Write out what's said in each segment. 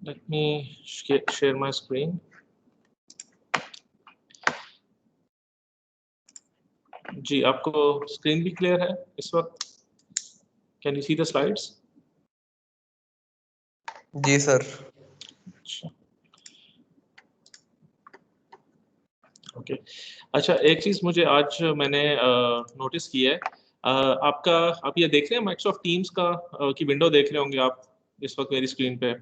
Let me share my screen. जी, आपको screen भी clear है इस वक्त? Can you see the slides? जी सर। ओके। अच्छा, एक चीज मुझे आज मैंने नोटिस की है, आपका आप ये देख रहे हैं माइक्रोसॉफ्ट टीम्स का की विंडो देख रहे होंगे आप इस वक्त मेरी स्क्रीन पे।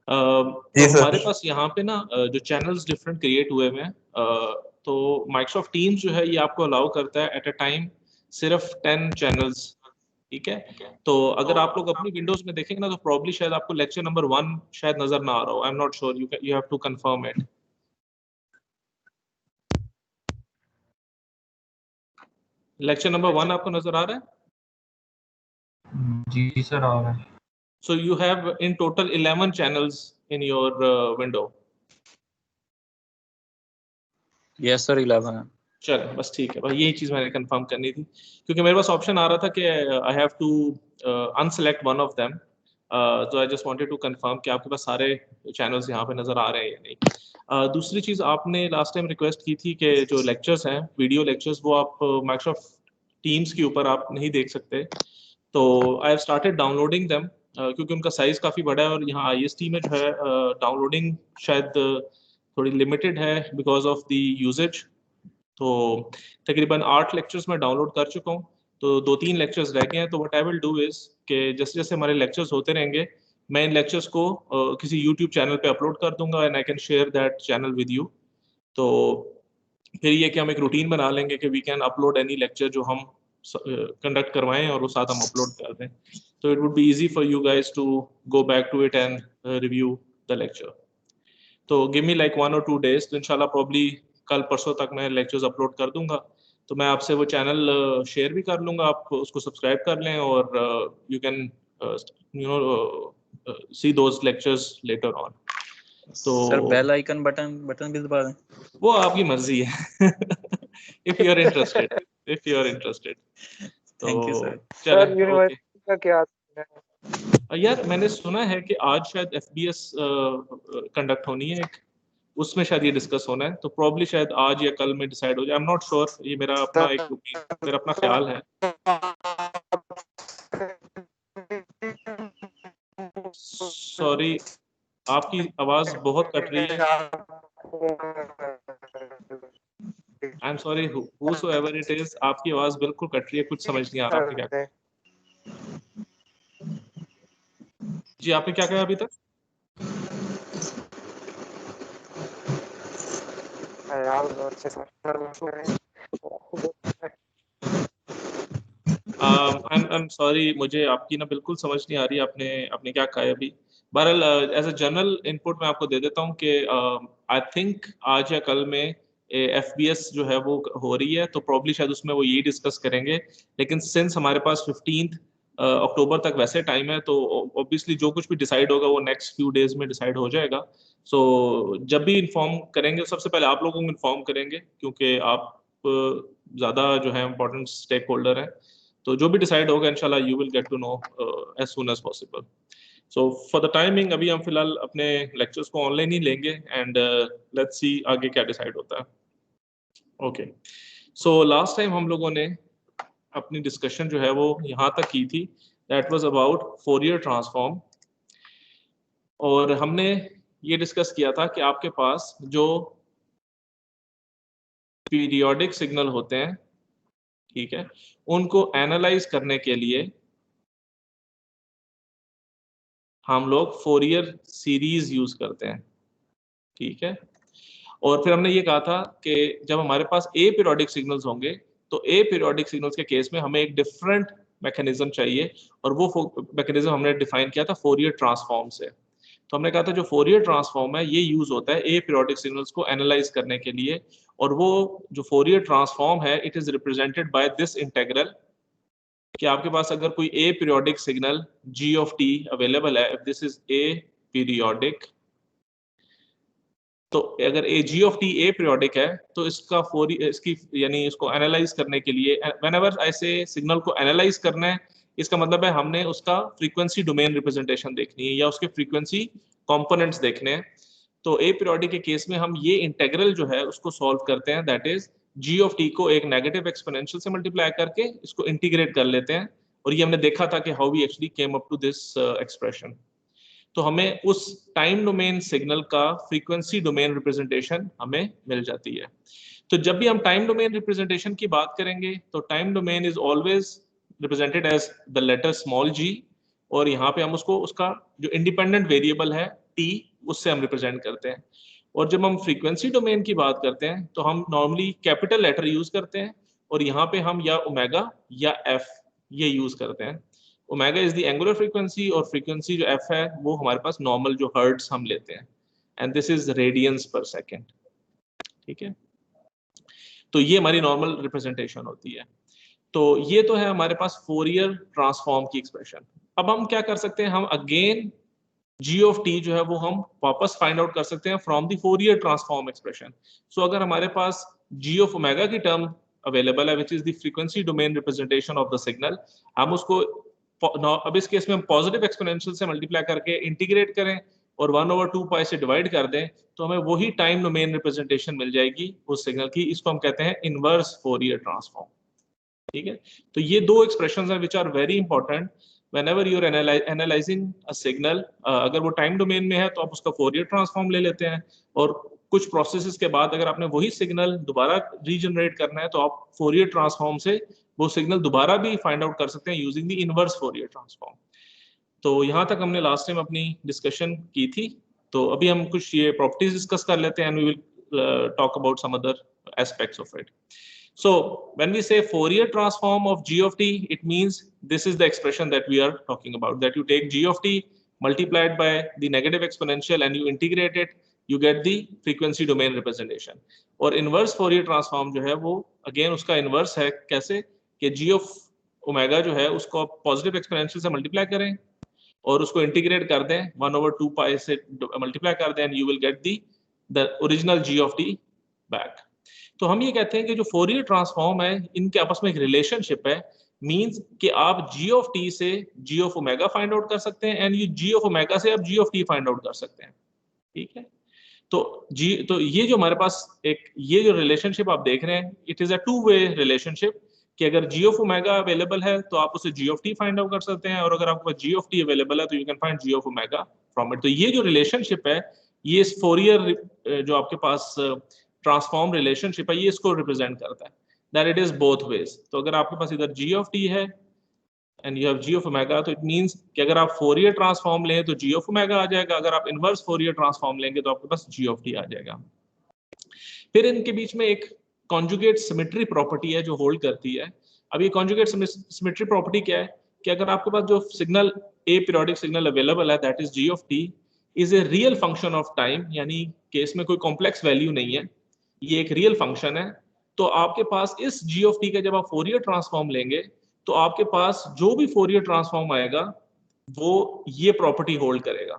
तो हमारे पास यहाँ पे ना जो चैनल्स डिफरेंट क्रिएट हुए हुए हैं, तो माइक्रोसॉफ्ट टीम्स जो है ये आपको अलाउ करता है एट अ टाइम सिर्फ 10 चैनल्स, ठीक है? तो अगर आप लोग अपनी विंडोज में देखेंगे ना तो प्रॉब्ली शायद आपको लेक्चर नंबर 1 शायद नजर ना आ रहा हो। I am not sure, you have to confirm it. Lecture number 1 आपको नजर आ रहा है? जी सर आ रहा है। So you have in total 11 channels in your window. Yes sir, 11 है। चलो बस ठीक है, बस यही चीज मैंने कंफर्म करनी थी क्योंकि मेरे पास ऑप्शन आ रहा था कि I have to unselect one of them, तो I just wanted to confirm कि आपके पास सारे चैनल्स यहाँ पे नजर आ रहे हैं या नहीं। दूसरी चीज, आपने लास्ट टाइम रिक्वेस्ट की थी कि जो लेक्चर्स हैं, वीडियो लेक्चर्स, वो आप माइक्रोसॉफ्ट टीम्स के ऊपर आप नहीं देख सकते। तो I have started downloading them क्योंकि उनका साइज काफी बड़ा है और यहाँ IST में जो है डाउनलोडिंग शायद थोड़ी लिमिटेड है बिकॉज ऑफ द यूजेज। तो तकरीबन 8 लेक्चर्स मैं डाउनलोड कर चुका हूँ, तो 2-3 लेक्चर्स रह गए हैं। तो what I will do is कि जैसे जैसे हमारे लेक्चर्स होते रहेंगे मैं इन लेक्चर्स को किसी यूट्यूब चैनल पे अपलोड कर दूंगा and I can share that channel with you. तो फिर ये कि हम एक रूटीन बना लेंगे कि we can upload any lecture जो हम कंडक्ट करवाएं और वो साथ हम अपलोड कर दें। तो it would be easy for you guys to go back to it and review the lecture. तो give me like 1 or 2 days, तो इंशाल्लाह प्रॉब्ली कल परसों तक मैं लेक्चर्स अपलोड कर दूंगा। तो मैं आपसे वो चैनल शेयर भी कर लूंगा, आप उसको सब्सक्राइब कर लें और you can you know C those lectures later on. तो सर बेल आइकन बटन भी दबा दें। वो आपकी मर्जी है इफ यू आर इंटरेस्टेड। तो thank you sir. Sir university का क्या यार मैंने सुना है कि आज शायद FBS कंडक्ट होनी है एक, उसमें शायद ये डिस्कस होना है। तो प्रॉब्ली शायद आज या कल में डिसाइड हो जाए, आई एम नॉट श्योर। ये मेरा अपना एक मेरा अपना ख्याल है। सॉरी, आपकी आवाज बहुत कट रही है। I am sorry whosoever it is, आपकी आवाज बिल्कुल कट रही है, कुछ समझ नहीं आ रहा आपने क्या कहा। जी आपने क्या कहा अभी तक? I'm sorry, मुझे आपकी ना बिल्कुल समझ नहीं आ रही आपने क्या कहा है अभी। बहरहाल एज अ जनरल इनपुट मैं आपको दे देता हूँ कि आई थिंक आज या कल में FBS जो है वो हो रही है, तो प्रॉब्ली शायद उसमें वो यही डिस्कस करेंगे। लेकिन सिंस हमारे पास 15 अक्टूबर तक वैसे टाइम है, तो ऑब्वियसली जो कुछ भी डिसाइड होगा वो नेक्स्ट फ्यू डेज में डिसाइड हो जाएगा। सो जब भी इन्फॉर्म करेंगे सबसे पहले आप लोगों को इन्फॉर्म करेंगे क्योंकि आप ज़्यादा जो है इम्पोर्टेंट स्टेक होल्डर हैं। तो जो भी डिसाइड होगा इंशाल्लाह you will get to know as soon as possible. So for the timing अभी हम फिलहाल अपने लेक्चर्स को ऑनलाइन ही लेंगे एंड लेट्स सी आगे क्या डिसाइड होता है। ओके, सो लास्ट टाइम हम लोगों ने अपनी डिस्कशन जो है वो यहाँ तक की थी, that was about Fourier transform. और हमने ये डिस्कस किया था कि आपके पास जो पीरियोडिक सिग्नल होते हैं, ठीक है, उनको एनालाइज करने के लिए हम लोग फोरियर सीरीज यूज करते हैं, ठीक है। और फिर हमने ये कहा था कि जब हमारे पास ए पीरियोडिक सिग्नल्स होंगे तो ए पीरियोडिक सिग्नल्स के केस में हमें एक डिफरेंट मैकेनिज्म चाहिए, और वो मैकेनिज्म हमने डिफाइन किया था फोरियर ट्रांसफॉर्म से। तो हमने कहा था जो फोरियर ट्रांसफॉर्म है ये यूज होता है ए पीरियोडिक सिग्नल्स को एनालाइज करने के लिए, और वो जो फोरियर ट्रांसफॉर्म है it is represented by this integral, कि आपके पास अगर कोई aperiodic signal g of t available है, if this is aperiodic, तो अगर g of t aperiodic है तो इसकी यानी इसको एनालाइज करने के लिए व्हेनेवर आई से सिग्नल को एनालाइज करना है, इसका मतलब है हमने उसका फ्रीक्वेंसी डोमेन रिप्रेजेंटेशन देखनी है या उसके फ्रीक्वेंसी कंपोनेंट्स देखने हैं। तो ए पीरियोडिक के केस में हम ये इंटीग्रल जो है उसको सॉल्व करते हैं, that is g of t को एक नेगेटिव एक्सपोनेंशियल से मल्टीप्लाई करके इसको इंटीग्रेट कर लेते हैं, और ये हमने देखा था कि how we actually came up to this expression. तो हमें उस टाइम डोमेन सिग्नल का फ्रीक्वेंसी डोमेन रिप्रेजेंटेशन हमें मिल जाती है। तो जब भी हम टाइम डोमेन रिप्रेजेंटेशन की बात करेंगे तो time domain is always represented as the letter small G, और यहाँ पे हम उसको उसका जो इंडिपेंडेंट वेरिएबल है टी उससे हम रिप्रेजेंट करते हैं। और जब हम फ्रीक्वेंसी डोमेन की बात करते हैं तो हम नॉर्मली कैपिटल लेटर यूज करते हैं, और यहाँ पे हम या ओमेगा या एफ ये यूज करते हैं। Omega is the angular frequency, और फ्रीक्वेंसी जो एफ है वो हमारे पास नॉर्मल जो हर्ट्ज हम लेते हैं, एंड दिस इज रेडियंस पर सेकेंड। ठीक है, तो ये हमारी नॉर्मल रिप्रेजेंटेशन होती है। तो ये तो है हमारे पास फोरियर ट्रांसफॉर्म की एक्सप्रेशन। अब हम क्या कर सकते हैं, हम अगेन जी ऑफ टी जो है वो हम वापस फाइंड आउट कर सकते हैं from the Fourier transform expression. So अगर हमारे पास जी ऑफ ओमेगा की टर्म अवेलेबल है which is the frequency domain representation of the signal, हम उसको अब इस केस में हम पॉजिटिव एक्सपोनेंशियल से मल्टीप्लाई करके इंटीग्रेट करें और 1/2 पाई से डिवाइड कर दें, तो हमें वही टाइम डोमेन रिप्रेजेंटेशन मिल जाएगी उस सिग्नल की। इसको हम कहते हैं इनवर्स फोरियर ट्रांसफॉर्म। ठीक है, तो ये दो एक्सप्रेशंस हैं which are very important whenever you're analyzing a signal। अगर वो टाइम डोमेन में है तो आप उसका फोरियर ट्रांसफॉर्म ले लेते हैं, और कुछ प्रोसेसेस के बाद अगर आपने वही सिग्नल दोबारा रीजनरेट करना है तो आप फोरियर ट्रांसफॉर्म से वो सिग्नल दोबारा भी फाइंड आउट कर सकते हैं using the inverse Fourier transform. तो यहाँ तक हमने लास्ट टाइम अपनी डिस्कशन की थी। तो अभी हम कुछ ये प्रॉपर्टीज डिस्कस कर लेते हैं, and we will talk about some other aspects of it. So when we say Fourier transform of g of t, it means this is the expression that we are talking about, that you take g of t multiplied by the negative exponential and you integrate it, you get the frequency domain representation। और inverse Fourier transform जो है वो again उसका inverse है, कैसे कि g of omega जो है उसको आप positive exponential से multiply करें और उसको इंटीग्रेट कर दें 1/2 पाई से मल्टीप्लाई कर दें, and you will get the original g of t back. तो हम ये कहते हैं कि जो फोरियर ट्रांसफॉर्म है इनके आपस में एक रिलेशनशिप है, मींस कि आप g ऑफ t से g of omega find out कर सकते हैं, and you g of omega से आप g of t find out कर सकते हैं। ठीक है, तो ये जो हमारे पास एक ये जो रिलेशनशिप आप देख रहे हैं, it is a two way relationship, कि अगर g ऑफ ओमेगा अवेलेबल है तो आप उसे g of t find out कर सकते हैं, और अगर आपके पास g ऑफ t अवेलेबल है तो you can find g of omega from it. तो ये जो रिलेशनशिप है, ये इस फोरियर जो आपके पास ट्रांसफॉर्म रिलेशनशिप है, ये इसको रिप्रेजेंट करता है, that it is both ways. तो अगर आपके पास इधर g ऑफ t है and you have g of omega, तो इट मींस कि अगर आप फोरियर ट्रांसफॉर्म लें तो g ऑफ ओमेगा आ जाएगा, अगर आप इनवर्स फोरियर ट्रांसफॉर्म लेंगे तो आपके पास g ऑफ t आ जाएगा। फिर इनके बीच में एक कॉन्जुगेट सिमेट्री प्रॉपर्टी है जो होल्ड करती है। अब ये कॉन्जुगेट सिमेट्री प्रॉपर्टी क्या है कि अगर आपके पास जो signal aperiodic signal available है that is g of t is a real function of time, यानी कि इसमें कोई कॉम्प्लेक्स वैल्यू नहीं है, ये एक रियल फंक्शन है। तो आपके पास इस g ऑफ t का जब आप फोरियर ट्रांसफॉर्म लेंगे तो आपके पास जो भी फोरियर ट्रांसफॉर्म आएगा वो ये प्रॉपर्टी होल्ड करेगा,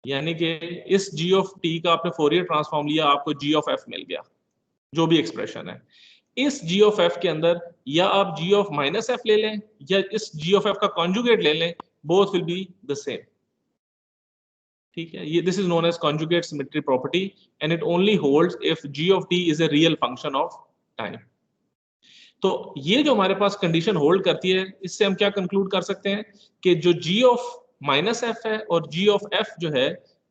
यानी कि इस g ऑफ t का आपने फोरियर ट्रांसफॉर्म लिया, आपको g ऑफ f मिल गया, जो भी एक्सप्रेशन है। इस g ऑफ f के अंदर या आप g ऑफ माइनस f ले लें या इस g ऑफ f का कॉन्जुगेट ले लें, both will be the same. ठीक है, ये this is known as conjugate symmetry property, and it only holds if g of t is a real function of time. तो ये जो हमारे पास कंडीशन होल्ड करती है, इससे हम क्या कंक्लूड कर सकते हैं कि जो g ऑफ माइनस f है और g ऑफ f जो है,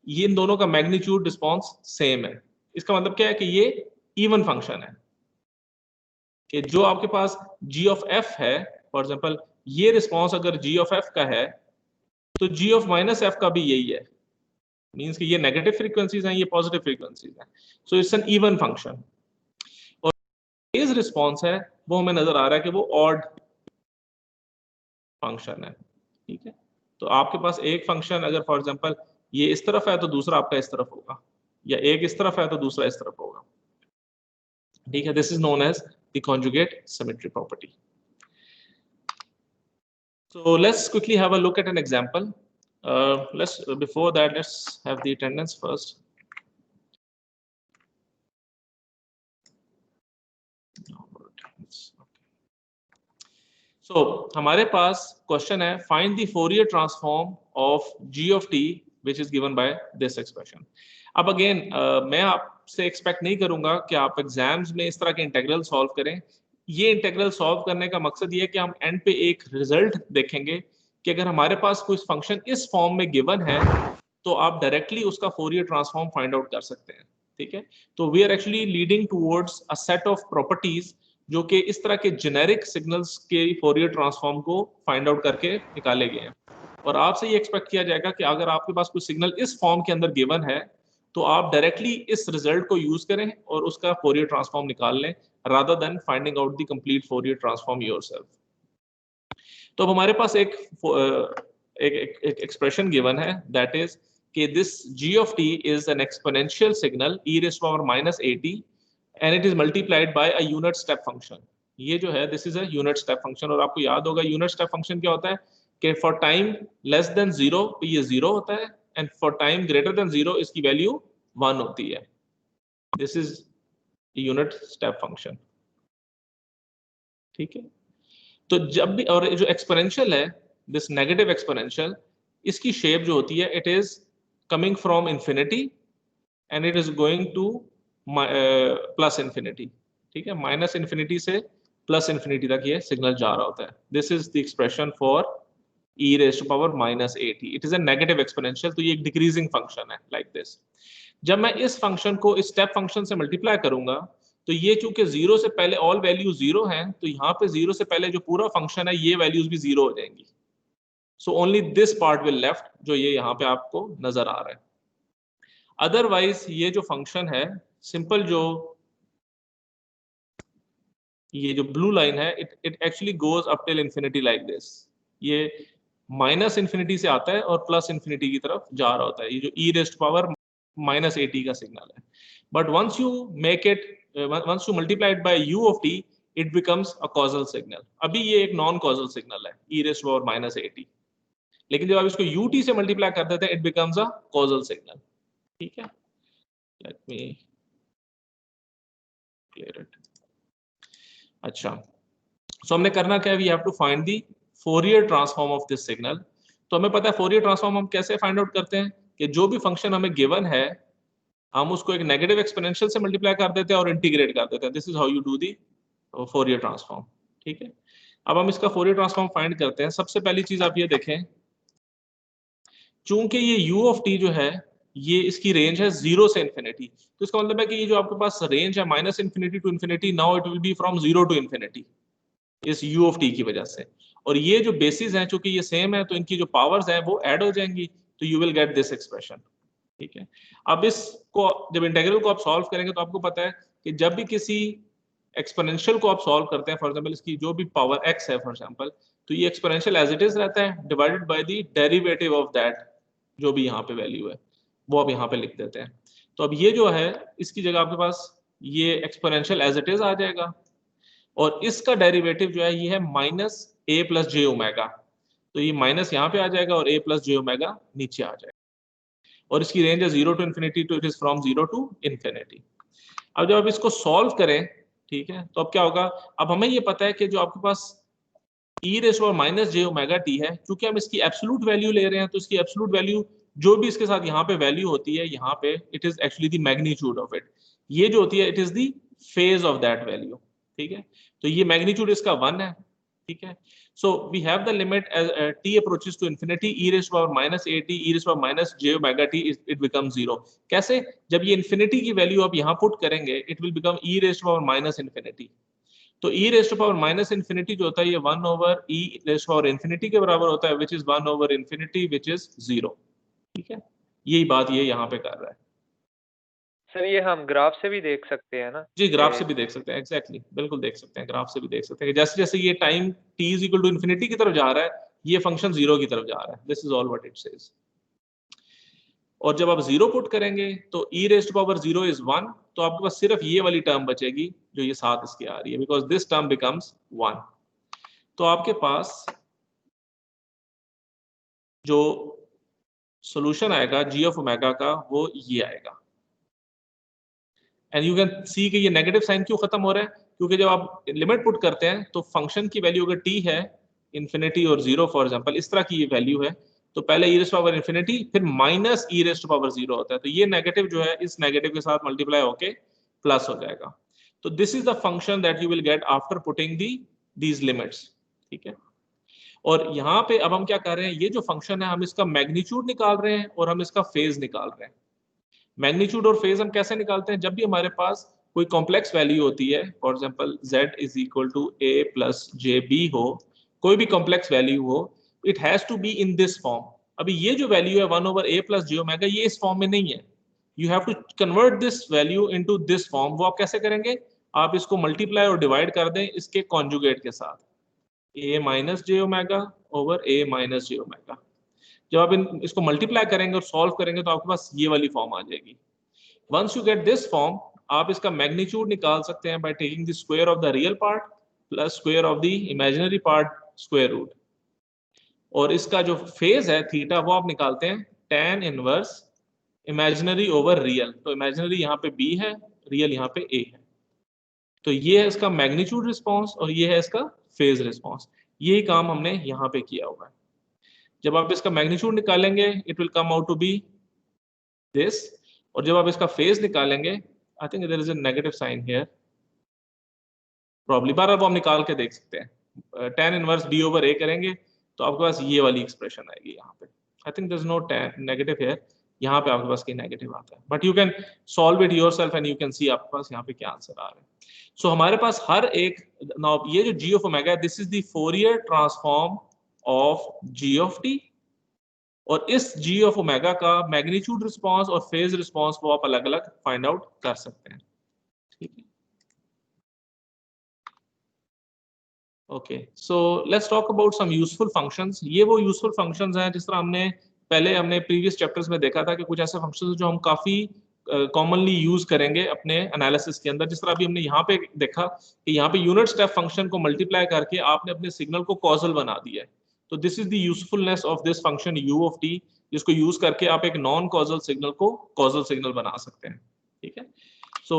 ये इन दोनों का मैग्नीट्यूड रिस्पॉन्स सेम है। इसका मतलब क्या है कि ये इवन फंक्शन है, कि जो आपके पास g ऑफ f है, फॉर एग्जांपल ये रिस्पॉन्स अगर g ऑफ f का है तो g ऑफ माइनस f का भी यही है, मींस कि ये नेगेटिव फ्रीक्वेंसीज हैं, ये पॉजिटिव फ्रीक्वेंसीज हैं, so it's an even function. और फेज रिस्पॉन्स है वो हमें नजर आ रहा है कि वो ऑड फंक्शन है। ठीक है, तो आपके पास एक फंक्शन अगर फॉर एग्जांपल ये इस तरफ है तो दूसरा आपका इस तरफ होगा, या एक इस तरफ है तो दूसरा इस तरफ होगा। ठीक है, this is known as the conjugate symmetry property. So let's quickly have a look at an example. Before that, let's have the attendance first. हमारे पास क्वेश्चन है find the Fourier transform of g of t which is given by this expression. अब again मैं आपसे expect नहीं करूंगा कि आप exams में इस तरह के इंटीग्रल सॉल्व करें. ये इंटीग्रल सॉल्व करने का मकसद ये है कि हम एंड पे एक रिजल्ट देखेंगे कि अगर हमारे पास कोई फंक्शन इस फॉर्म में गिवन है तो आप डायरेक्टली उसका फोरियर ट्रांसफॉर्म फाइंड आउट कर सकते हैं. ठीक है, तो we are actually leading towards a set of properties जो कि इस तरह के जेनेरिक सिग्नल्स के फोरियर ट्रांसफॉर्म को फाइंड आउट करके निकाले गए हैं. और आपसे ये एक्सपेक्ट किया जाएगा कि अगर आपके पास कोई सिग्नल इस फॉर्म के अंदर गिवन है तो आप डायरेक्टली इस रिजल्ट को यूज करें और उसका फोरियर ट्रांसफॉर्म निकाल लें rather than finding out the complete Fourier transform yourself. तो अब हमारे पास एक एक्सप्रेशन गिवन है that is कि this g of t is an exponential signal e raised to power minus at and it is multiplied by a unit step function. ये जो है this is a unit step function और आपको याद होगा unit step function क्या होता है कि for time less than 0 पे ये 0 होता है and for time greater than 0 इसकी वैल्यू 1 होती है. This is unit step function. ठीक है, तो जब भी और जो एक्सपोनेंशियल है दिस नेगेटिव एक्सपोनेंशियल इसकी शेप जो होती है it is coming from infinity and it is going two plus infinity. ठीक है, माइनस इंफिनिटी से प्लस इंफिनिटी तक ये सिग्नल जा रहा होता है. This is the expression for e raised to power minus at. It is a negative exponential, तो ये एक डिक्रीजिंग फंक्शन है लाइक दिस. जब मैं इस फंक्शन को इस स्टेप फंक्शन से मल्टीप्लाई करूंगा तो ये चूंकि जीरो से पहले ऑल वैल्यू जीरो हैं तो यहाँ पे जीरो से पहले जो पूरा फंक्शन है ये वैल्यूज भी जीरो हो जाएंगी. So only this part will left जो ये यहाँ पे आपको नजर आ रहा है. अदरवाइज ये जो फंक्शन है सिंपल जो ये जो ब्लू लाइन है it actually goes up till infinity like this. ये माइनस इंफिनिटी से आता है और प्लस इंफिनिटी की तरफ जा रहा होता है. ये जो e raised power minus at का सिग्नल है. But once you make it once you multiply it by u of t it becomes a causal signal. अभी ये एक नॉन causal सिग्नल है e raised to power minus at, लेकिन जब आप इसको ut से मल्टीप्लाई कर देते हैं it becomes a causal signal. ठीक है, let me clear it. अच्छा, so हमने करना क्या है, we have to find the Fourier transform of this signal. तो हमें पता है Fourier transform हम कैसे फाइंड आउट करते हैं कि जो भी फंक्शन हमें गिवन है हम उसको एक नेगेटिव एक्सपोनेंशियल से मल्टीप्लाई कर देते हैं और इंटीग्रेट कर देते हैं. This is how you do the Fourier transform. ठीक है, अब हम इसका फोरियर ट्रांसफॉर्म फाइंड करते हैं. सबसे पहली चीज आप ये देखें, चूंकि ये u ऑफ t जो है ये इसकी रेंज है 0 से इंफिनिटी, तो इसका मतलब है कि ये जो आपके पास रेंज है minus infinity to infinity, now it will be from 0 to infinity इस u ऑफ t की वजह से. और ये जो बेसिस हैं चूंकि ये सेम है तो इनकी जो पावर्स हैं वो ऐड हो जाएंगी, तो you will get this expression. ठीक है, अब इसको जब इंटीग्रल को आप सॉल्व करेंगे तो आपको पता है कि जब भी किसी एक्सपोनेंशियल को आप सॉल्व करते हैं, फॉर एग्जांपल इसकी जो भी पावर x है फॉर एग्जांपल, तो ये एक्सपोनेंशियल एज इट इज रहता है divided by the derivative of that, जो भी यहाँ पे वैल्यू है वो आप यहाँ पे लिख देते हैं. तो अब ये जो है इसकी जगह आपके पास ये एक्सपोनेंशियल एज इट इज आ जाएगा और इसका डेरिवेटिव जो है ये है minus a plus j omega. तो ये माइनस यहाँ पे आ जाएगा और a प्लस जे ओमेगा नीचे आ जाएगा और इसकी रेंज है 0 टू इंफिनिटी, तो it is from 0 to infinity. अब जब आप इसको सॉल्व करें, ठीक है, तो अब क्या होगा, अब हमें ये पता है कि जो आपके पास e raised to power minus j omega t है, क्योंकि हम इसकी एब्सोल्यूट वैल्यू ले रहे हैं तो इसकी एब्सोल्यूट वैल्यू जो भी इसके साथ यहाँ पे वैल्यू होती है यहाँ पे it is actually the magnitude of it. ये जो होती है it is the phase of that value. ठीक है, तो ये मैग्नीट्यूड इसका 1 है. ठीक है, so we have the limit as t approaches to infinity e raised to power minus at e raised to power minus j omega t it becomes 0. कैसे, जब ये infinity की वैल्यू आप यहाँ पुट करेंगे it will become e raised to power minus infinity. तो e raised to power minus infinity जो होता है ये 1 over e raised to power infinity के बराबर होता है, which is 1 over infinity which is 0. ठीक है, यही बात ये यहाँ पे कर रहा है. सर ये हम ग्राफ से भी देख सकते हैं ना? जी, ग्राफ से भी देख सकते हैं, एग्जैक्टली बिल्कुल देख सकते हैं, ग्राफ से भी देख सकते हैं. जैसे जैसे ये time t is equal to infinity की तरफ जा रहा है ये फंक्शन 0 की तरफ जा रहा है. This is all what it says. और जब आप 0 पुट करेंगे तो e raised to power 0 is 1, तो आपके पास सिर्फ ये वाली टर्म बचेगी जो ये साथ इसकी आ रही है, बिकॉज दिस टर्म बिकम्स 1. तो आपके पास जो सॉल्यूशन आएगा g ऑफ ओमेगा का वो ये आएगा. एंड यू कैन सी कि ये नेगेटिव साइन क्यों खत्म हो रहा है, क्योंकि जब आप लिमिट पुट करते हैं तो फंक्शन की वैल्यू अगर t है इन्फिनिटी और 0 फॉर एग्जांपल इस तरह की ये वैल्यू है तो पहले e raise to power infinity फिर minus e raise to power 0 होता है, तो ये नेगेटिव जो है इस नेगेटिव के साथ मल्टीप्लाई होके प्लस हो जाएगा। तो this is the function that you will get after putting these limits, ठीक है। और यहाँ पे अब हम क्या कर रहे हैं, ये जो फंक्शन है हम इसका मैग्नीट्यूड निकाल रहे हैं और हम इसका फेज निकाल रहे हैं। मैग्नीट्यूड और फेज हम कैसे निकालते हैं, जब भी हमारे पास कोई कॉम्प्लेक्स वैल्यू होती है, for example z is equal to a plus j b हो, कोई भी कॉम्प्लेक्स वैल्यू हो, it has to be in this form. अभी ये जो वैल्यू है 1 over a plus j omega ये इस फॉर्म में नहीं है, you have to convert this value into this form. वो आप कैसे करेंगे, आप इसको मल्टीप्लाई और डिवाइड कर दें इसके कॉन्जुगेट के साथ, a minus j omega over a minus j omega. जब आप इसको मल्टीप्लाई करेंगे और सॉल्व करेंगे तो आपके पास ये वाली फॉर्म आ जाएगी। Once you get this form आप इसका मैग्नीट्यूड निकाल सकते हैं by taking the square of the real part plus square of the imaginary part square root, और इसका जो फेज है थीटा वो आप निकालते हैं tan inverse imaginary over real. तो इमेजिनरी यहाँ पे b है, रियल यहाँ पे a है, तो ये है इसका मैग्नीट्यूड रिस्पॉन्स और ये है इसका फेज रिस्पॉन्स। यही काम हमने यहाँ पे किया हुआ है। जब आप इसका मैग्नीट्यूड निकालेंगे it will come out to be this, और जब आप इसका फेज निकालेंगे, I think there is a negative sign here, probably बार अब हम निकाल के देख सकते हैं, tan inverse b over a करेंगे तो आपके पास ये वाली एक्सप्रेशन आएगी यहाँ पे। I think there is no negative here, यहाँ पे आपके पास कोई नेगेटिव आता है, but you can solve it yourself and you can see आपके पास यहाँ पे क्या आंसर आ रहा है। सो हमारे पास हर एक, नाउ ये जो g ऑफ ओमेगा है this is the Fourier transform of g of t, और इस g ऑफ ओमेगा का मैग्नीट्यूड रिस्पांस और फेज रिस्पांस वो आप अलग अलग फाइंड आउट कर सकते हैं, ठीक है। Okay, so let's talk about some useful functions. ये वो यूजफुल फंक्शंस हैं जिस तरह हमने प्रीवियस चैप्टर्स में देखा था कि कुछ ऐसे फंक्शंस जो हम काफी कॉमनली यूज करेंगे अपने एनालिसिस के अंदर। जिस तरह अभी हमने यहाँ पे देखा कि यहाँ पे यूनिट स्टेप फंक्शन को मल्टीप्लाई करके आपने अपने सिग्नल को कॉजल बना दिया है, तो this is the usefulness of this function u of t, जिसको यूज करके आप एक नॉन कॉजल सिग्नल को कॉजल सिग्नल बना सकते हैं, ठीक है। सो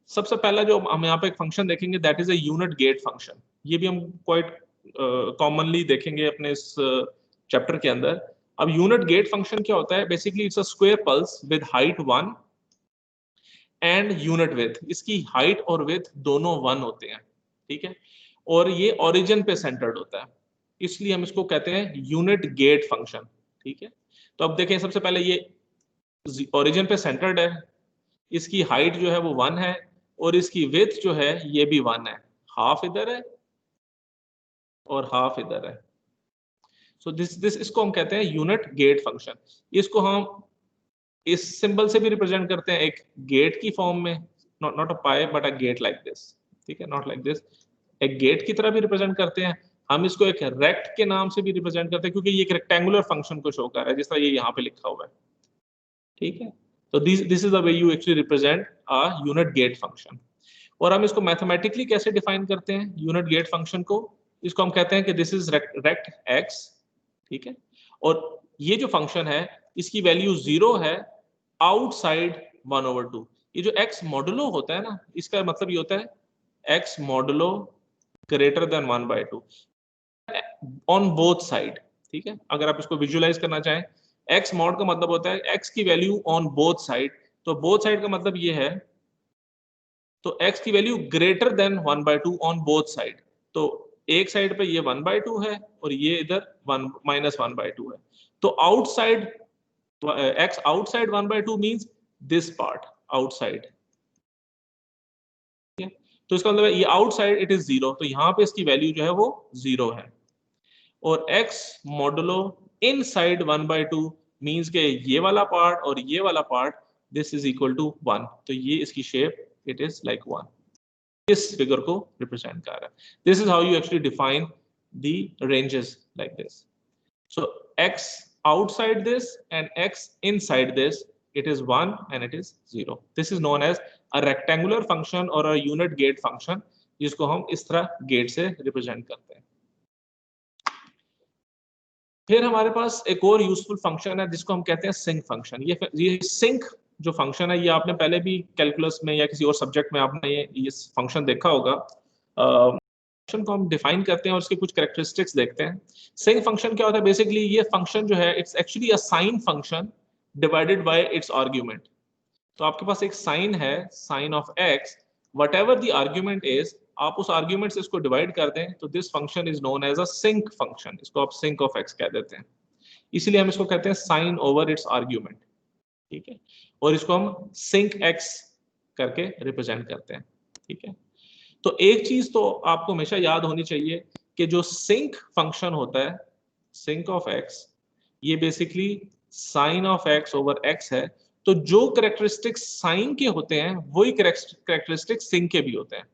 सबसे पहला जो हम यहाँ पे एक फंक्शन देखेंगे that is a unit gate function. ये भी हम क्वाइट कॉमनली देखेंगे अपने इस चैप्टर के अंदर। अब यूनिट गेट फंक्शन क्या होता है, basically it's a square pulse with height 1 and unit width. इसकी हाइट और विड्थ दोनों 1 होते हैं, ठीक है, और ये ओरिजिन पे सेंटर्ड होता है, इसलिए हम इसको कहते हैं यूनिट गेट फंक्शन, ठीक है। तो अब देखें, सबसे पहले ये ओरिजिन पे सेंटर्ड है, इसकी हाइट जो है वो 1 है और इसकी विड्थ जो है ये भी 1 है, हाफ इधर है और हाफ इधर है। सो दिस इसको हम कहते हैं यूनिट गेट फंक्शन। इसको हम इस सिंबल से भी रिप्रेजेंट करते हैं, एक गेट की फॉर्म में, not a pi but a get like this, ठीक है, नॉट लाइक दिस, एक गेट की तरह भी रिप्रेजेंट करते हैं। हम इसको एक रेक्ट के नाम से भी रिप्रेजेंट करते हैं क्योंकि ये एक रेक्टेंगुलर फंक्शन को शो कर रहा है, जिस तरह ये यहाँ पे लिखा हुआ है, ठीक है। तो this is the way you actually represent a unit gate function. और हम इसको मैथमेटिकली कैसे डिफाइन करते हैं यूनिट गेट फंक्शन को, इसको हम कहते हैं कि दिस इज रेक्ट एक्स, ठीक है, और ये जो फंक्शन है इसकी वैल्यू 0 है आउटसाइड 1/2। ये जो x मॉडुलो होता है ना, इसका मतलब ये होता है x modulo greater than 1/2 on both side, ठीक है। अगर आप इसको विजुअलाइज करना चाहें, x मॉड का मतलब होता है x की वैल्यू ऑन बोथ साइड, तो बोथ साइड का मतलब ये है, तो x की value greater than 1/2 on both side. तो एक साइड पे ये 1/2 है और ये इधर -1/2 है, तो outside x outside 1/2 means this part outside, ठीक है। तो इसका मतलब ये आउटसाइड इट इज 0, तो यहाँ पे इसकी वैल्यू जो है वो 0 है। और x मॉडुलो इनसाइड 1/2 मींस के ये वाला पार्ट और ये वाला part this is equal to 1, तो ये इसकी शेप इट इज लाइक 1, इस फिगर को रिप्रेजेंट कर रहा है। This is how you actually define the ranges like this. So x outside this and x inside this, it is 1 and it is 0. This is known as a rectangular function or a unit gate function, जिसको हम इस तरह gate से represent करते हैं। फिर हमारे पास एक और यूजफुल फंक्शन है जिसको हम कहते हैं सिंक फंक्शन। ये सिंक जो फंक्शन है ये आपने पहले भी कैलकुलस में या किसी और सब्जेक्ट में आपने ये फंक्शन देखा होगा। फंक्शन को हम डिफाइन करते हैं और उसके कुछ कैरेक्टरिस्टिक्स देखते हैं। सिंक फंक्शन क्या होता है? बेसिकली ये फंक्शन जो है it's actually a sine function divided by its argument. तो आपके पास एक साइन है, sine of x, whatever the argument is, आप उस आर्ग्यूमेंट से इसको डिवाइड कर दें तो this function is known as a sinc function. इसको आप सिंक ऑफ एक्स कह देते हैं, इसीलिए हम इसको कहते हैं साइन ओवर इट्स आर्ग्यूमेंट। ठीक है, और इसको हम सिंक एक्स करके रिप्रेजेंट करते हैं। ठीक है, तो एक चीज तो आपको हमेशा याद होनी चाहिए कि जो सिंक फंक्शन होता है, सिंक ऑफ एक्स, ये basically sine of x over x है। तो जो कैरेक्टरिस्टिक्स साइन के होते हैं वही कैरेक्टरिस्टिक्स सिंक के भी होते हैं।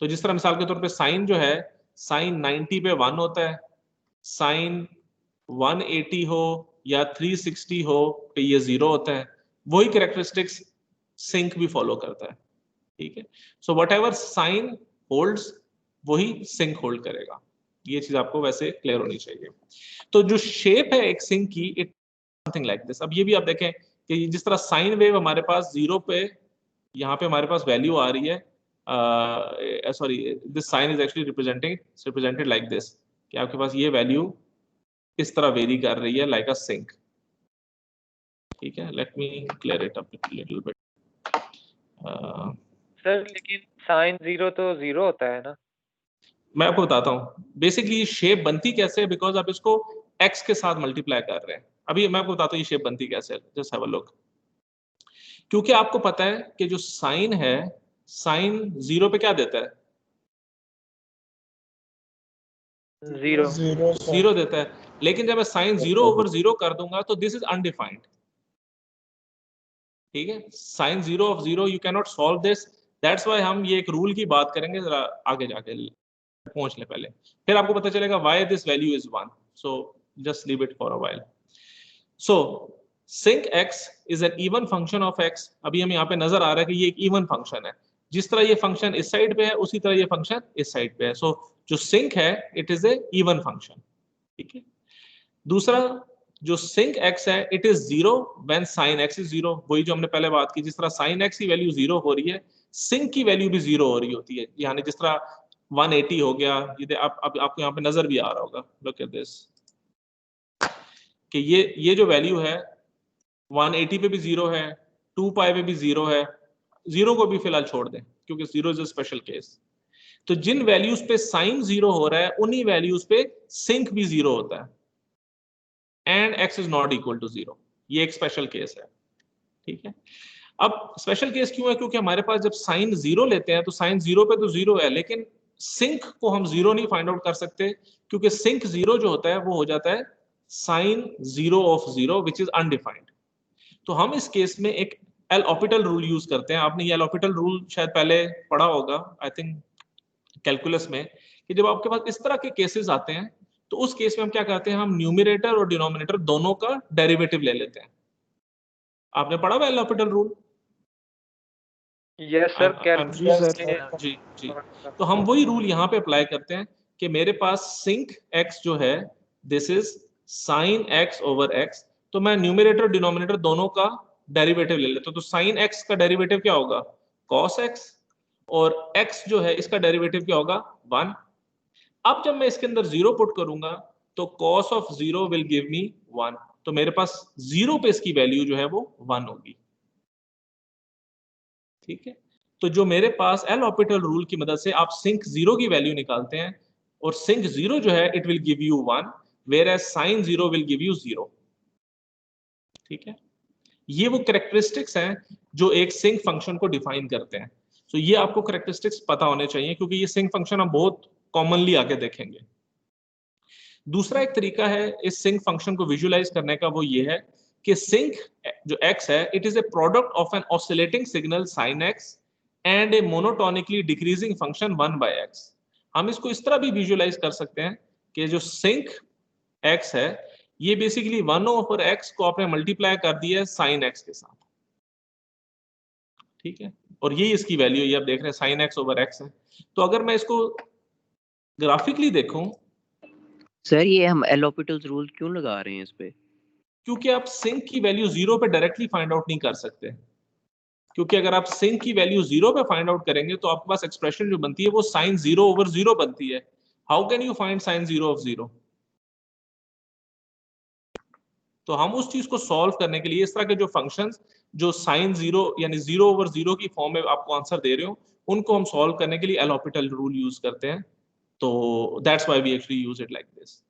तो जिस तरह मिसाल के तौर पे साइन जो है, साइन 90 पे 1 होता है, साइन 180 हो या 360 हो तो ये 0 होता है। वही कैरेक्टरिस्टिक्स सिंक भी फॉलो करता है। ठीक है, so whatever sine holds वही सिंक होल्ड करेगा। ये चीज आपको वैसे क्लियर होनी चाहिए। तो जो शेप है एक सिंक की, इट समथिंग लाइक दिस। अब ये भी आप देखें कि जिस तरह साइन वेव हमारे पास 0 पे, यहाँ पे हमारे पास वैल्यू आ रही है, sorry this sine is actually represented like this, कि आपके पास ये वैल्यू इस तरह वेरी कर रही है लाइक अ सिंक। ठीक है, let me clear it up little bit. Sir लेकिन साइन 0 तो 0 होता है ना? मैं आपको बताता हूँ बेसिकली शेप बनती कैसे है, बिकॉज आप इसको x के साथ मल्टीप्लाई कर रहे हैं। अभी मैं आपको बताता हूँ ये शेप बनती कैसे है, जस्ट हैव अ लुक। क्योंकि आपको पता है कि जो साइन है, साइन 0 पे क्या देता है? 0 देता है। लेकिन जब मैं साइन 0 ओवर 0 कर दूंगा तो दिस इज अनडिफाइंड। ठीक है, sine 0 of 0 you can not solve this. That's why हम ये एक रूल की बात करेंगे जरा आगे जाके, पहुंच ले पहले, फिर आपको पता चलेगा why this value is 1। So just leave it for a while. So sinc x is an even function of x। अभी हमें यहाँ पे नजर आ रहा है कि ये एक इवन फंक्शन है। जिस तरह ये फंक्शन इस साइड पे है उसी तरह ये फंक्शन इस साइड पे है। सो जो सिंक है it is A even function. ठीक है, दूसरा जो सिंक x है it is 0 when sin x is 0। वही जो हमने पहले बात की, जिस तरह sin x की वैल्यू 0 हो रही है, सिंक की वैल्यू भी 0 हो रही होती है। यानी जिस तरह 180 हो गया, ये आपको यहाँ पे नजर भी आ रहा होगा, लुक एट दिस, कि ये जो वैल्यू है 180 पे भी 0 है, 2 पाई पे भी 0 है। 0 को भी फिलहाल छोड़ दें क्योंकि 0 इज अ स्पेशल केस। तो जिन वैल्यूज पे साइन 0 हो रहा है उन्हीं वैल्यूज पे सिंक भी 0 होता है and x is not equal to 0। ये एक स्पेशल केस है। ठीक है, अब स्पेशल केस क्यों है? क्योंकि हमारे पास जब साइन 0 लेते हैं तो साइन 0 पे तो 0 है, लेकिन सिंक को हम 0 नहीं फाइंड आउट कर सकते, क्योंकि सिंक 0 जो होता है वो हो जाता है sine 0 of 0 which is undefined. तो हम इस केस में एक एल ऑपिटल रूल यूज करते हैं। आपने ये एल ऑपिटल रूल शायद पहले पढ़ा होगा, आई थिंक कैलकुलस में, कि जब आपके पास इस तरह के केसेस आते हैं तो उस केस में हम क्या करते हैं, हम न्यूमरेटर और डिनोमिनेटर दोनों का डेरिवेटिव ले लेते हैं। आपने पढ़ा हुआ l'Hopital rule? Yes sir, calculus में। जी जी। तो हम वही रूल यहाँ पे अप्लाई करते हैं कि मेरे पास सिंक x जो है this is sine x over x। तो मैं न्यूमरेटर डिनोमिनेटर दोनों का डेरिवेटिव ले लेता हूं। तो साइन x का डेरिवेटिव क्या होगा? cos x, और x जो है इसका डेरिवेटिव क्या होगा? 1। अब जब मैं इसके अंदर 0 पुट करूंगा तो cos of 0 will give me 1। तो मेरे पास 0 पे इसकी वैल्यू जो है वो 1 होगी। ठीक है, तो जो मेरे पास एल ऑपिटल रूल की मदद से आप सिंक 0 की वैल्यू निकालते हैं, और सिंक 0 जो है it will give you 1 whereas sine 0 will give you 0। ठीक है, ये वो कैरेक्टरिस्टिक्स हैं जो एक सिंक फंक्शन को डिफाइन करते हैं। तो ये आपको कैरेक्टरिस्टिक्स पता होने चाहिए क्योंकि ये सिंक फंक्शन हम बहुत कॉमनली आगे देखेंगे। दूसरा एक तरीका है इस सिंक फंक्शन को विजुअलाइज करने का, वो ये है कि सिंक जो x है it is a product of an oscillating signal sin x and a monotonically decreasing function 1 by x। हम इसको इस तरह भी विजुअलाइज कर सकते हैं कि जो सिंक x है ये बेसिकली 1 ओवर x को आपने मल्टीप्लाई कर दिया है sin x के साथ। ठीक है, और ये इसकी वैल्यू ये आप देख रहे हैं sin x ओवर x है। तो अगर मैं इसको ग्राफिकली देखूं, सर ये हम एल ऑपिटल रूल क्यों लगा रहे हैं इस पे? क्योंकि आप सिंक की वैल्यू 0 पे डायरेक्टली फाइंड आउट नहीं कर सकते, क्योंकि अगर आप सिंक की वैल्यू 0 पे फाइंड आउट करेंगे तो आपके पास एक्सप्रेशन जो बनती है वो साइन 0/0 बनती है। How can you find sign 0/0? तो हम उस चीज को सॉल्व करने के लिए इस तरह के जो फंक्शंस जो साइन 0 यानी 0/0 की फॉर्म में आपको आंसर दे रहे हो, उनको हम सॉल्व करने के लिए एल हॉपिटल रूल यूज करते हैं। तो that's why we actually use it like this.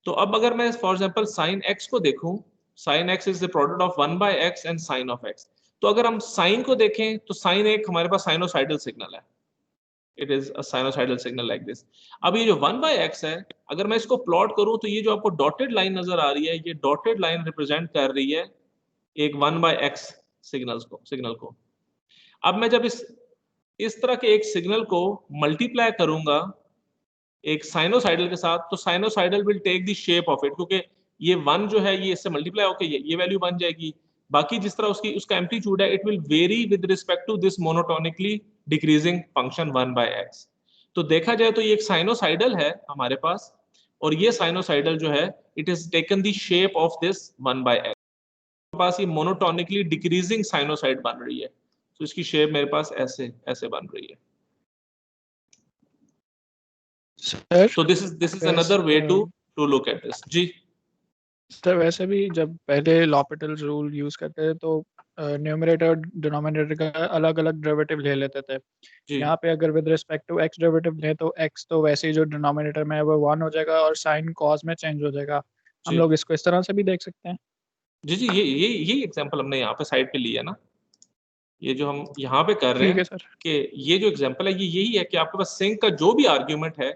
तो अब अगर मैं फॉर एग्जांपल साइन x को देखूं, sine x is the product of 1/x and sine of x। तो अगर हम साइन को देखें तो साइन एक हमारे पास साइनोसाइडल सिग्नल है, it is a sinusoidal signal like this. अब ये जो 1/x है, अगर मैं इसको प्लॉट करूं तो ये जो आपको डॉटेड लाइन नजर आ रही है, ये डॉटेड लाइन रिप्रेजेंट कर रही है एक 1/x सिग्नल को। अब मैं जब इस तरह के एक सिग्नल को मल्टीप्लाई करूंगा एक साइनोसाइडल के साथ, तो sinusoidal will take the shape of it, क्योंकि ये 1 जो है ये इससे मल्टीप्लाई होकर ये वैल्यू बन जाएगी। बाकी जिस तरह उसका एम्पलीट्यूड है, it will vary with respect to this monotonically decreasing function 1/x। तो देखा जाए तो ये एक साइनोसाइडल है हमारे पास, और ये साइनोसाइडल जो है it is taken the shape of this 1/x। पास ये मोनोटोनिकली डिक्रीजिंग साइनोसाइड बन रही है, तो इसकी शेप मेरे पास ऐसे ऐसे बन रही है। सर तो this is another way to look at this. जी सर, वैसे भी जब पहले लॉपिटल रूल यूज करते थे तो न्यूमरेटर और डिनोमिनेटर का अलग अलग डेरिवेटिव ले लेते थे। जी यहाँ पे अगर with respect to x derivative ले तो एक्स तो वैसे ही जो डिनोमिनेटर में है वो 1 हो जाएगा और साइन कॉस में चेंज हो जाएगा। हम जी लोग इसको इस तरह से भी देख सकते हैं। जी ये एग्जांपल हमने यहाँ पे साइड पे लिया ना, ये जो हम यहाँ पे कर रहे ठीक हैं है सर। कि ये जो एग्जांपल है ये यही है कि आपके पास सिंक का जो भी आर्ग्यूमेंट है,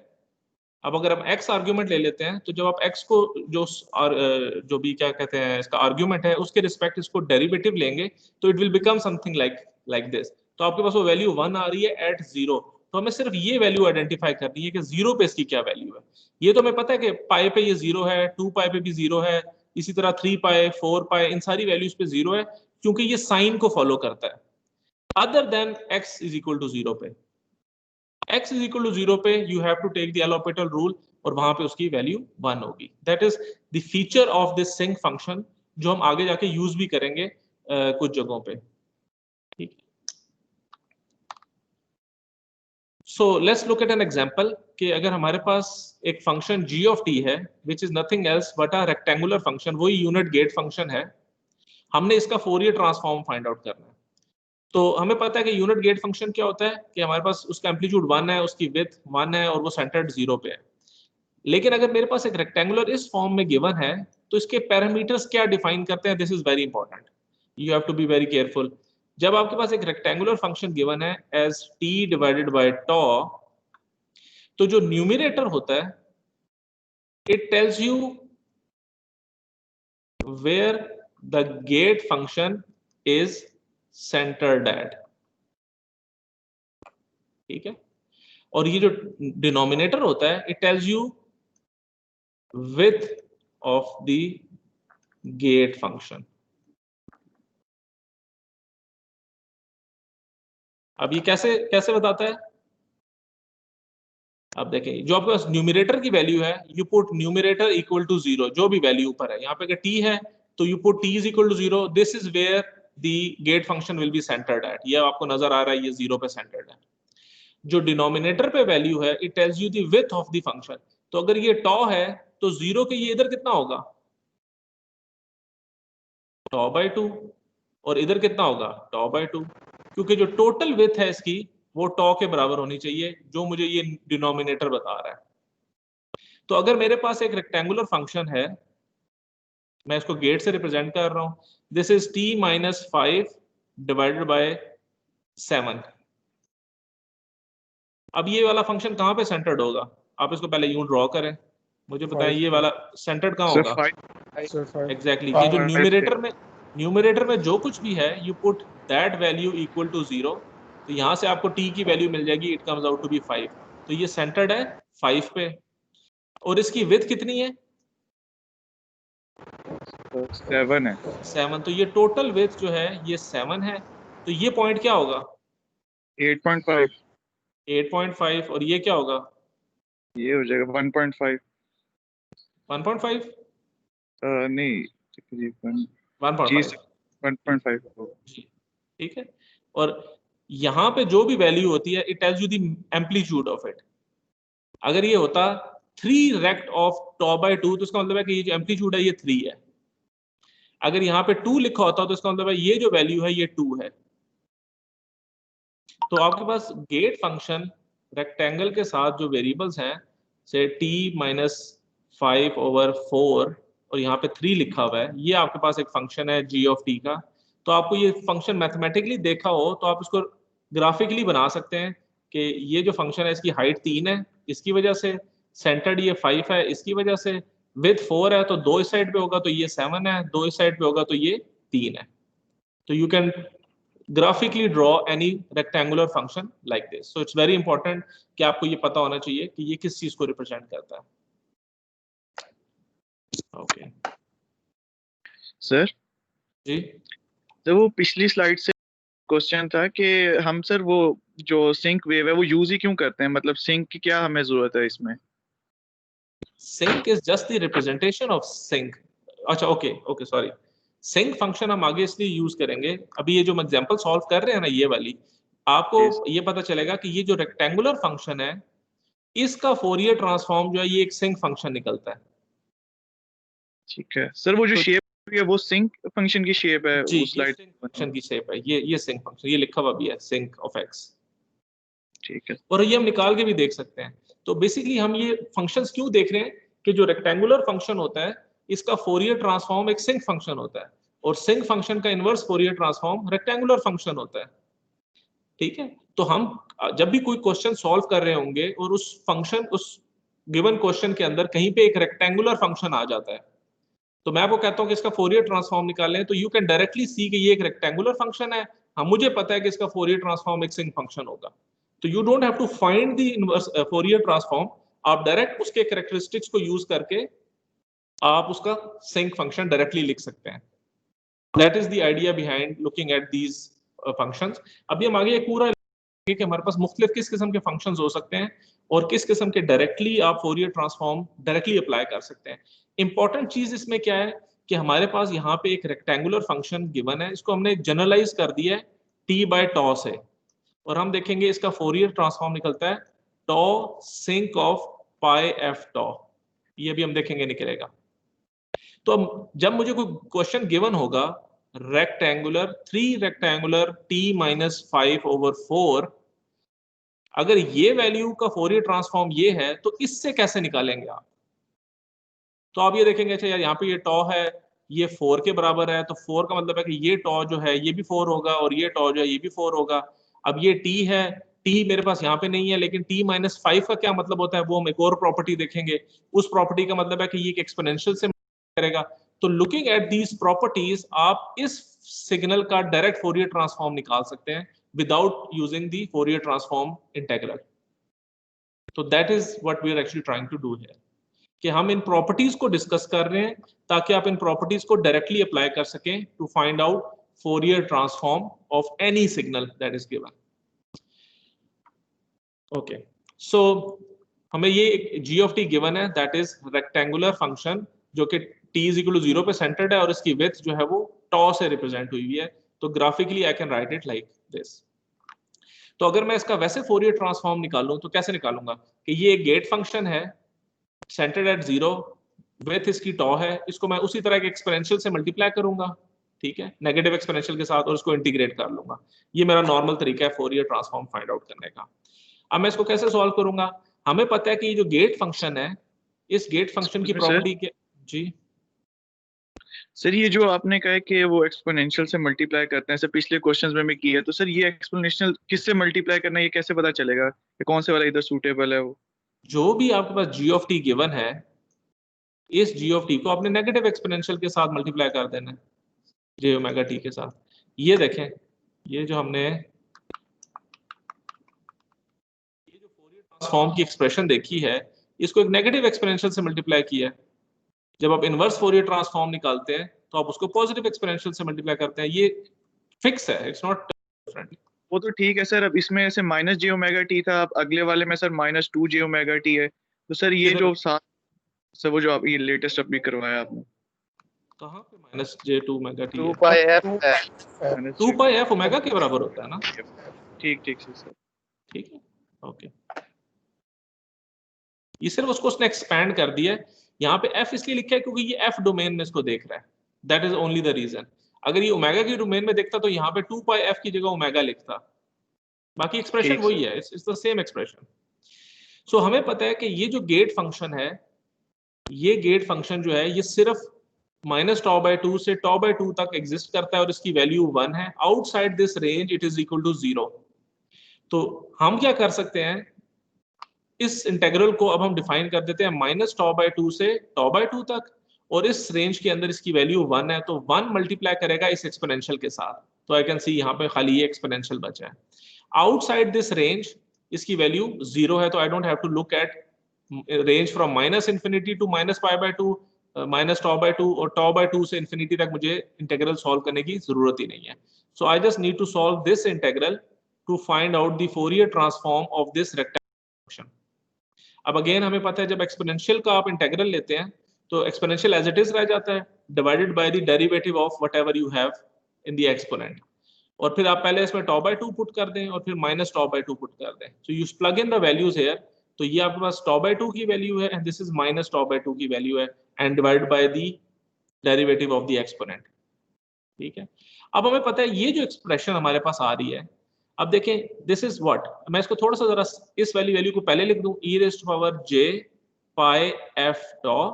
अब अगर हम x आर्ग्यूमेंट ले लेते हैं तो जब आप x को जो भी क्या कहते हैं इसका आर्ग्यूमेंट है उसके रिस्पेक्ट इसको डेरिवेटिव लेंगे तो it will become something like this. तो आपके पास वो वैल्यू 1 आ रही है एट 0, तो हमें सिर्फ ये वैल्यू आइडेंटिफाई करनी है कि 0 पे इसकी क्या वैल्यू है। ये तो हमें पता है कि पाई पे ये 0 है, 2 पाई पे भी 0 है, इसी तरह 3 पाई 4 पाई इन सारी वैल्यूज पे 0 है, क्योंकि ये साइन को फॉलो करता है। Other than x is equal to 0 पे, x इज इक्वल टू 0 पे you have to take the L Hopital rule और वहां पे उसकी वैल्यू 1 होगी। That is the feature of this sinc function जो हम आगे जाके यूज भी करेंगे कुछ जगहों पे। ठीक, so let's look at an example कि अगर हमारे पास एक फंक्शन g ऑफ t है which is nothing else but a rectangular function, वही यूनिट गेट फंक्शन है, हमने इसका फोरियर ट्रांसफॉर्म फाइंड आउट करना है। तो हमें पता है कि यूनिट गेट फंक्शन क्या होता है कि हमारे पास उसका एम्पलीट्यूड 1 है, उसकी विड्थ 1 है और वो सेंटर्ड 0 पे है। लेकिन अगर मेरे पास एक रेक्टेंगुलर इस फॉर्म में गिवन है तो इसके पैरामीटर्स क्या डिफाइन करते हैं, this is very important, you have to be very careful. जब आपके पास एक रेक्टेंगुलर फंक्शन गिवन है as t divided by tau, तो जो न्यूमरेटर होता है it tells you where the gate function is centred at. ठीक है, और ये जो डिनोमिनेटर होता है it tells you width of the gate function। अब ये कैसे कैसे बताता है, अब देखें जो आपके पास न्यूमरेटर की वैल्यू है you put numerator equal to 0, जो भी वैल्यू ऊपर है, यहाँ पे अगर t है तो you put t is equal to 0, this is where the gate function will be centered at. ये आपको नजर आ रहा है ये 0 पे सेंटर्ड है। जो डिनोमिनेटर पे वैल्यू है it tells you the width of the function. तो अगर ये टॉ है तो 0 के ये इधर कितना होगा, टॉ बाई 2, और इधर कितना होगा टॉ बाई 2, क्योंकि जो टोटल विड्थ है इसकी वो टॉ के बराबर होनी चाहिए जो मुझे ये डिनोमिनेटर बता रहा है। तो अगर मेरे पास एक रेक्टेंगुलर फंक्शन है, मैं इसको गेट से रिप्रेजेंट कर रहा हूं, this is t minus 5 divided by 7। अब ये वाला फंक्शन कहां पे सेंटर्ड होगा, आप इसको पहले यूं ड्रॉ करें, मुझे बताएं ये वाला सेंटर्ड कहां होगा। एग्जैक्टली ये जो न्यूमरेटर में जो कुछ भी है you put that value equal to 0, तो यहां से आपको t की वैल्यू मिल जाएगी, it comes out to be 5। तो ये सेंटर्ड है 5 पे, और इसकी विड्थ कितनी है 7 है। 7, तो ये टोटल विड्थ जो है ये 7 है, तो ये पॉइंट क्या होगा 8.5, 8.5, और ये क्या होगा ये हो जाएगा 1.5। 1.5। नहीं तकरीबन 1.5 1.5 जी, ठीक है। और यहाँ पे जो भी वैल्यू होती है it tells you the amplitude of it. अगर ये होता 3 रेक्ट ऑफ टॉ बाय 2 तो इसका मतलब है कि ये जो एम्पलीट्यूड है ये 3 है। अगर यहाँ पे 2 लिखा होता तो इसका मतलब है ये जो वैल्यू है ये 2 है। तो आपके पास गेट फंक्शन रेक्टेंगल के साथ जो वेरिएबल्स हैं से t माइनस 5/4 और यहाँ पे 3 लिखा हुआ है, ये आपके पास एक फंक्शन है g ऑफ t का। तो आपको ये फंक्शन मैथमेटिकली देखा हो तो आप इसको ग्राफिकली बना सकते हैं कि ये जो फंक्शन है इसकी हाइट 3 है इसकी वजह से, सेंटर्ड ये 5 है इसकी वजह से, विड्थ 4 है तो 2 इस साइड पे होगा तो ये 7 है, 2 इस साइड पे होगा तो ये 3 है। तो you can graphically draw any rectangular function like this. So it's very important कि आपको ये पता होना चाहिए कि ये किस चीज को रिप्रेजेंट करता है। Okay sir. जी, तो वो पिछली स्लाइड से क्वेश्चन था कि हम सर वो जो सिंक वेव है वो यूज ही क्यों करते हैं, मतलब सिंक की क्या हमें जरूरत है इसमें? Sinc is just the representation of sinc. अच्छा okay okay sorry, sinc function हम आगे इसलिए यूज करेंगे, अभी ये जो हम एग्जांपल सॉल्व कर रहे हैं ना ये वाली, आपको Yes. ये पता चलेगा कि ये जो रेक्टेंगुलर फंक्शन है इसका फोरियर ट्रांसफॉर्म जो है ये एक सिंक फंक्शन निकलता है। ठीक है सर, वो जो तो शेप है वो सिंक फंक्शन की शेप है जी, उस स्लाइड सिंक फंक्शन की शेप है, ये सिंक फंक्शन, ये लिखा हुआ भी है सिंक ऑफ एक्स। ठीक है। और ये हम निकाल के भी देख सकते हैं। तो बेसिकली हम ये फंक्शंस क्यों देख रहे हैं कि जो रेक्टेंगुलर फंक्शन होता है इसका फोरियर ट्रांसफॉर्म एक सिंक फंक्शन होता है और सिंक फंक्शन का inverse Fourier transform rectangular function होता है। ठीक है, तो हम जब भी कोई क्वेश्चन सॉल्व कर रहे होंगे और उस फंक्शन उस गिवन क्वेश्चन के अंदर कहीं पे एक रेक्टेंगुलर फंक्शन आ जाता है तो मैं आपको कहता हूं कि इसका फोरियर ट्रांसफॉर्म निकालें तो यू कैन डायरेक्टली सी कि ये एक रेक्टेंगुलर फंक्शन है। हाँ, मुझे पता है कि इसका फोरियर ट्रांसफॉर्म एक सिंक फंक्शन होगा। तो you don't have to find the inverse Fourier transform, आप डायरेक्ट उसके कैरेक्टरिस्टिक्स को यूज करके आप उसका सिंक फंक्शन डायरेक्टली लिख सकते हैं। That is the idea behind looking at these functions. अभी हम आगे एक पूरा कि हमारे पास मुख्तलिफ किस किस्म के फंक्शंस हो सकते हैं और किस किस्म के डायरेक्टली आप फोरियर ट्रांसफॉर्म डायरेक्टली अप्लाई कर सकते हैं। इंपॉर्टेंट चीज इसमें क्या है कि हमारे पास यहाँ पे एक रेक्टेंगुलर फंक्शन गिवन है, इसको हमने जनरलाइज कर दिया है t बाय टॉ से और हम देखेंगे इसका फोरियर ट्रांसफॉर्म निकलता है tau sinc of pi F tau, ये भी हम देखेंगे निकलेगा। तो जब मुझे कोई क्वेश्चन गिवन होगा रेक्टेंगुलर 3 रेक्टेंगुलर t माइनस 5/4, अगर ये वैल्यू का फोरियर ट्रांसफॉर्म ये है तो इससे कैसे निकालेंगे आप? तो आप ये देखेंगे अच्छा यार यहाँ पे ये टॉ है ये 4 के बराबर है तो 4 का मतलब है कि ये टॉ जो है ये भी 4 होगा और ये टॉ जो है ये भी 4 होगा। अब ये t है, t मेरे पास यहाँ पे नहीं है लेकिन t माइनस 5 का क्या मतलब होता है वो हम एक और प्रॉपर्टी देखेंगे। उस प्रॉपर्टी का मतलब है कि ये एक एक्सपोनेंशियल से करेगा। तो लुकिंग एट दीज प्रॉपर्टीज आप इस सिग्नल का डायरेक्ट फोरियर ट्रांसफॉर्म निकाल सकते हैं without using the Fourier transform integral. So that is what we are actually trying to do here. कि हम इन प्रॉपर्टीज को डिस्कस कर रहे हैं ताकि आप इन प्रॉपर्टीज को डायरेक्टली अप्लाई कर सकें to find out Fourier transform of any signal that is given. Okay, so हमें ये g of t गिवन है दैट इज रेक्टेंगुलर फंक्शन जो कि t is equal to 0 पे सेंटर्ड है और इसकी विड्थ जो है वो टॉ से रिप्रेजेंट हुई है। तो graphically I can write it like this. तो अगर मैं इसका वैसे फोरियर ट्रांसफॉर्म निकालूं तो कैसे निकालूंगा कि ये एक गेट फंक्शन है सेंटर्ड एट 0, विड्थ इसकी टॉ है, इसको मैं उसी तरह के एक्सपोनेंशियल से मल्टीप्लाई करूंगा, ठीक है, नेगेटिव एक्सपोनेंशियल के साथ और इसको इंटीग्रेट कर लूंगा। ये मेरा नॉर्मल तरीका है फोरियर ट्रांसफॉर्म फाइंड आउट करने का। अब मैं इसको कैसे सॉल्व करूंगा? हमें पता है कि ये जो गेट फंक्शन है इस गेट फंक्शन की प्रॉपर्टी के जी सर ये जो आपने कहा है कि वो एक्सपोनेंशियल से मल्टीप्लाई करते हैं, सर पिछले क्वेश्चंस में भी किया, तो सर ये एक्सपोनेंशियल किससे मल्टीप्लाई करना है ये कैसे पता चलेगा कि कौन से वाला इधर सूटेबल है? वो जो भी आपके पास g of t गिवन है इस g of t को आपने नेगेटिव एक्सपोनेंशियल के साथ मल्टीप्लाई कर देना है j ओमेगा t के साथ। ये देखें ये जो हमने ये जो फोरियर ट्रांसफॉर्म की एक्सप्रेशन देखी है इसको एक नेगेटिव एक्सपोनेंशियल से मल्टीप्लाई किया है। जब आप इनवर्स फोरियर ट्रांसफॉर्म निकालते हैं तो आप उसको पॉजिटिव एक्सपोनेंशियल से मल्टीप्लाई करते हैं। ये फिक्स है, इट्स नॉट डिफरेंट। वो तो ठीक है सर, अब इसमें ऐसे माइनस जे ओमेगा टी था, अब अगले वाले में सर माइनस 2 जे ओमेगा टी है, तो सर ये जो साथ सर वो जो आप ये लेटेस्ट अभी करवाया आपने कहाँ पे minus j two omega t 2 pi f two pi f omega के बराबर होता है ना? ठीक ठीक सर। ठीक है, ओके। ये सिर्फ उसने एक्सपैंड कर दिया है। यहाँ पे एफ इसलिए लिखा है क्योंकि ये एफ डोमेन में इसको देख रहा है, that is only the reason. अगर ये ओमेगा की डोमेन में देखता तो यहाँ पे 2 पाई एफ की जगह ओमेगा लिखता, बाकी एक्सप्रेशन वही है, इट्स द सेम एक्सप्रेशन। सो हमें पता है कि ये जो गेट फंक्शन है, ये गेट फंक्शन जो है ये सिर्फ माइनस टॉ बाय 2 से टॉ बाय 2 तक एग्जिस्ट करता है और इसकी वैल्यू 1 है। Outside this range it is equal to 0। तो हम क्या कर सकते हैं, इस इंटीग्रल को अब हम डिफाइन कर देते हैं माइनस टॉ बाय 2 से टॉ बाय 2 तक, और इस रेंज के अंदर इसकी वैल्यू 1 है, तो 1 मल्टीप्लाई करेगा इस एक्सपोनेंशियल के साथ। तो आई कैन सी यहाँ पे खाली ये एक्सपोनेंशियल बचा है। आउटसाइड दिस रेंज इसकी वैल्यू 0 है, तो I don't have to look at range from minus infinity to minus pi by 2, minus tau by 2 और टॉ बाय 2 से इन्फिनिटी तक मुझे इंटीग्रल सॉल्व करने की जरूरत ही नहीं है। So I just need to solve this integral to find out the Fourier transform of this rectangular function. अब अगेन हमें पता है जब एक्सपोनेंशियल का आप इंटीग्रल लेते हैं तो एक्सपोनेंशियल एज इट इज रह जाता है, divided by the derivative of whatever you have in the exponent, और फिर आप पहले इसमें टॉ बाय 2 पुट कर दें और फिर माइनस टॉ बाय 2 पुट कर दें। So you plug in the values here, तो ये आपके पास टॉ बाय 2 की वैल्यू है and this is minus tau by 2 की वैल्यू है and divided by the derivative of the exponent. ठीक है, अब हमें पता है ये जो एक्सप्रेशन हमारे पास आ रही है, अब देखें दिस इज व्हाट, मैं इसको थोड़ा सा जरा इस वाली वैल्यू को पहले लिख दूं, e raised to power j pi f tau.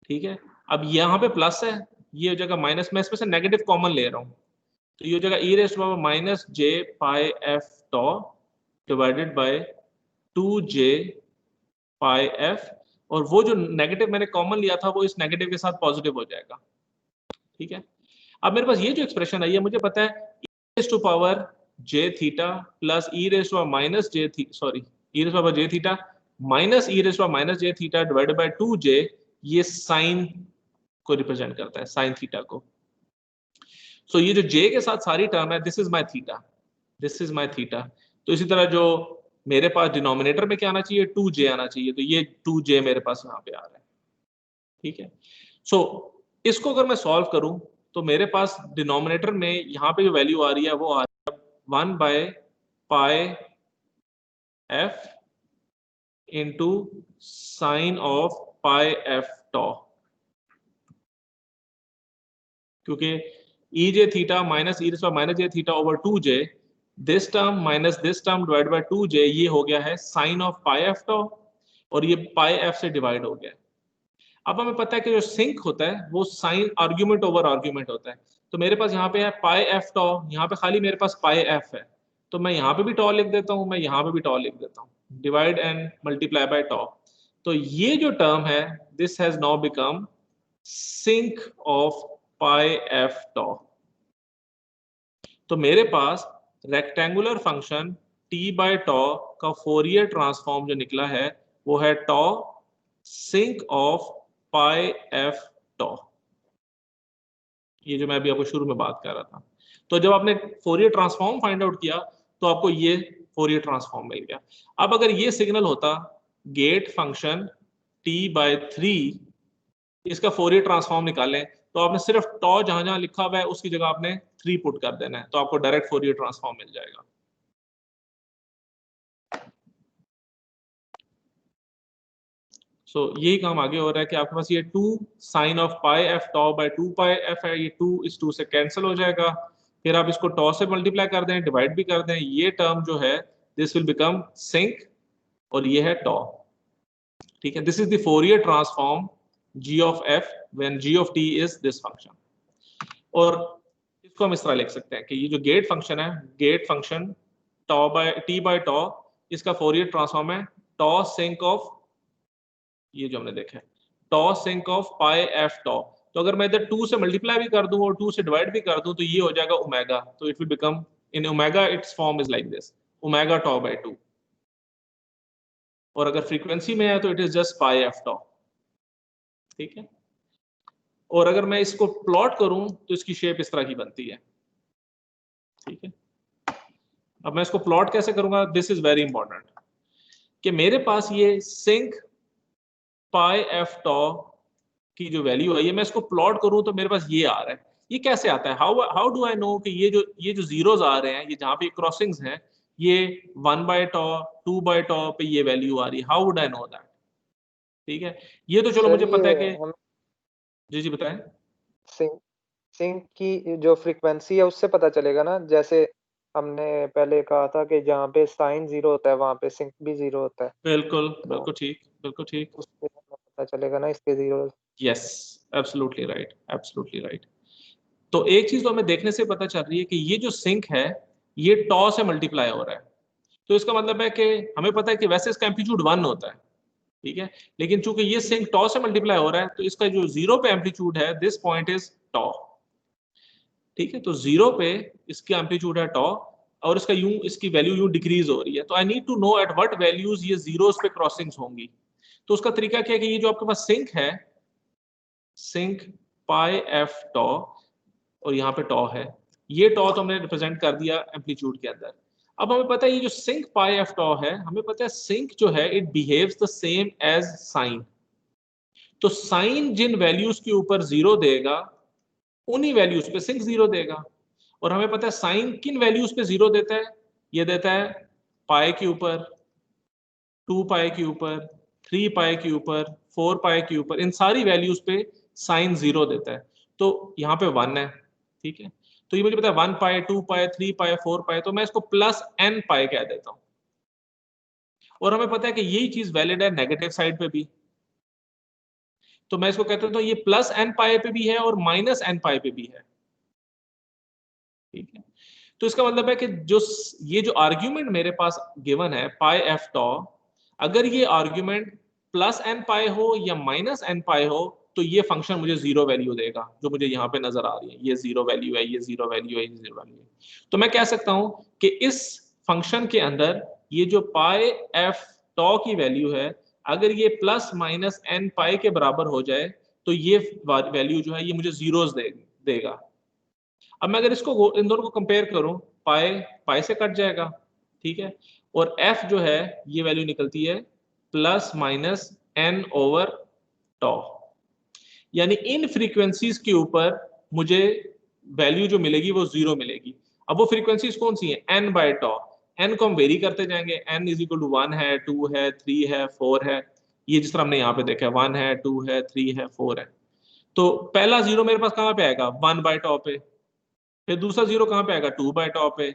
ठीक है, अब यहाँ पे प्लस है, ये हो जाएगा माइनस, मैं इसमें से नेगेटिव कॉमन ले रहा हूँ, तो ये हो जाएगा e raised to power minus j pi f tau divided by 2j pi f, और वो जो नेगेटिव मैंने कॉमन लिया था वो इस नेगेटिव के साथ पॉजिटिव हो जाएगा। ठीक है, अब मेरे पास ये जो एक्सप्रेशन आई है, मुझे पता है e raised to power j theta plus e raised to power minus j sorry e raised to power j theta minus e raised to power minus j theta divided by 2j, ये sign को represent करता है, sine theta को। सो ये जो j के साथ सारी टर्म है, this is my theta, this is my theta. तो इसी तरह जो मेरे पास डिनोमिनेटर में क्या आना चाहिए, 2j आना चाहिए, तो ये 2j मेरे पास यहाँ पे आ रहा है। ठीक है, सो इसको अगर मैं सॉल्व करूं तो मेरे पास डिनोमिनेटर में यहाँ पे जो वैल्यू आ रही है वो आ रही है 1 by pi f into sine of pi f टॉ, क्योंकि e j theta minus e minus j theta over 2j, this term minus this term divide by 2j, ये हो गया है साइन ऑफ पाई f टॉ, और ये पाई f से divide हो गया। अब हमें पता है कि जो सिंक होता है वो साइन आर्ग्यूमेंट ओवर आर्ग्यूमेंट होता है, तो मेरे पास यहाँ पे है पाई एफ टॉ, यहाँ पे खाली मेरे पास पाई एफ है, तो मैं यहाँ पे भी टॉ लिख देता हूँ, मैं यहाँ पे भी टॉ लिख देता हूँ, divide and multiply by tau. तो ये जो टर्म है this has now become sinc of pi F tau. तो मेरे पास rectangular function t by tau का फोरियर ट्रांसफॉर्म जो निकला है वो है tau sinc of pi F tau, ये जो मैं अभी आपको शुरू में बात कर रहा था। तो जब आपने फोरियर ट्रांसफॉर्म फाइंड आउट किया तो आपको ये फोरियर ट्रांसफॉर्म मिल गया। अब अगर ये सिग्नल होता गेट फंक्शन t बाय 3, इसका फोरियर ट्रांसफॉर्म निकालें, तो आपने सिर्फ टॉ जहां जहां लिखा हुआ है उसकी जगह आपने 3 पुट कर देना है, तो आपको डायरेक्ट फोरियर ट्रांसफॉर्म मिल जाएगा। सो यही काम आगे हो रहा है कि आपके पास ये 2 sine of pi F tau by 2 pi f है, ये 2 इस 2 से कैंसिल हो जाएगा, फिर आप इसको टॉ से मल्टीप्लाई कर दें, डिवाइड भी कर दें, ये टर्म जो है दिस विल बिकम सिंक, और ये है टॉ। ठीक है, this is the Fourier transform g of f when g of t is this function. और इसको हम इस तरह लिख सकते हैं कि ये जो गेट फंक्शन है, gate function toe bye t by टॉ, इसका फोरियर ट्रांसफॉर्म है टॉ सिंक ऑफ, ये जो हमने देखा है tau sinc of pi F tau. तो अगर मैं इधर 2 से मल्टीप्लाई भी कर दूं और 2 से डिवाइड भी कर दूं तो ये हो जाएगा ओमेगा, तो it will become in omega its form is like this, omega tau by 2, और अगर फ्रीक्वेंसी में है तो it is just pi F tau. ठीक है, और अगर मैं इसको प्लॉट करूं तो इसकी शेप इस तरह की बनती है। ठीक है, अब मैं इसको प्लॉट कैसे करूंगा, दिस इज वेरी इंपॉर्टेंट, कि मेरे पास ये सिंक पाई एफ टॉ की जो वैल्यू आई है मैं इसको प्लॉट करूं तो मेरे पास ये आ रहा है। ये कैसे आता है? हाउ डू आई नो कि ये जो जीरोस आ रहे हैं, ये जहां पे क्रॉसिंग्स हैं, ये 1/τ 2/τ पे ये वैल्यू आ रही है? How would I know that? ठीक है, ये तो चलो सर मुझे पता है ये कि हम जी बताएं। सिंक सिंक की जो फ्रीक्वेंसी है उससे पता चलेगा ना, जैसे हमने पहले कहा था कि जहाँ पे साइन 0 होता है वहाँ पे सिंक भी 0 होता है, बिल्कुल तो बिल्कुल ठीक, बिल्कुल ठीक। उससे हमें पता चलेगा ना इसके 0। Yes, absolutely right, absolutely right. तो एक चीज तो हमें देखने से पता चल रही है कि ये जो सिंक है ये टॉ से मल्टीप्लाई हो रहा है। तो इसका मतलब है कि हमें पता है कि वैसे इसका एम्पलीट्यूड 1 होता है, ठीक है, लेकिन चूंकि ये सिंक टॉ से मल्टीप्लाई हो रहा है तो इसका जो 0 पे एम्पलीट्यूड है, दिस पॉइंट इज टॉ। ठीक है, तो 0 पे इसका एम्पलीट्यूड है टॉ और इसका यूं इसकी वैल्यू यूं डिक्रीज हो रही है। तो I need to know at what values ये जीरोस पे क्रॉसिंग्स होंगी। तो उसका तरीका क्या है कि ये जो आपके पास सिंक है, सिंक पाई एफ टॉ, और यहाँ पे टॉ है, ये टॉ तो हमने रिप्रेजेंट कर दिया एम्पलीट्यूड के अंदर। अब हमें पता है ये जो सिंक पाई एफ टॉ है, हमें पता है सिंक जो है it behaves the same as sine. तो साइन जिन वैल्यूज के ऊपर 0 देगा उन्हीं वैल्यूज पे सिंक 0 देगा। और हमें पता है साइन किन वैल्यूज पे 0 देता है, ये देता है पाई के ऊपर, 2 पाई के ऊपर, 3 पाई के ऊपर, 4 पाई के ऊपर, इन सारी वैल्यूज पे साइन 0 देता है। तो यहाँ पे 1 है, ठीक है, तो ये मुझे पता है 1 पाई, 2 पाई, 3 पाई, 4 पाई, तो मैं इसको प्लस n पाई कह देता हूं। और हमें पता है कि यही चीज वैलिड है नेगेटिव साइड पे भी, तो मैं इसको कहता हूं तो ये प्लस n पाई पे भी है और माइनस n पाई पे भी है। ठीक है, तो इसका मतलब है कि जो ये जो आर्ग्यूमेंट मेरे पास गिवन है पाई एफ टॉ, अगर ये आर्ग्यूमेंट प्लस एन पाई हो या माइनस एन पाई हो तो ये फंक्शन मुझे 0 वैल्यू देगा, जो मुझे यहाँ पे नजर आ रही है, ये 0 वैल्यू है, ये 0 वैल्यू है, ये 0 वैल्यू है। तो मैं कह सकता हूं कि इस फंक्शन के अंदर ये जो पाई एफ टॉ की वैल्यू है, अगर ये प्लस माइनस एन पाई के बराबर हो जाए तो ये वैल्यू जो है ये मुझे जीरोस देगा। अब मैं अगर इसको इन दोनों को कंपेयर करूं, पाई पाई से कट जाएगा, ठीक है, और एफ जो है ये वैल्यू निकलती है प्लस माइनस एन ओवर टॉ, यानी इन फ्रीक्वेंसीज के ऊपर मुझे वैल्यू जो मिलेगी वो 0 मिलेगी। अब वो फ्रीक्वेंसीज कौन सी हैं? एन बाय टॉ। एन को हम वेरी करते जाएंगे, एन इज इक्वल टू 1 है, 2 है, 3 है, 4 है, ये जिस तरह हमने यहाँ पे देखा है 1 है, 2 है, 3 है, 4 है। तो पहला 0 मेरे पास कहाँ पे आएगा? 1 बाय टॉ पे। फिर दूसरा 0 कहाँ पे आएगा? 2 बाय टॉ पे।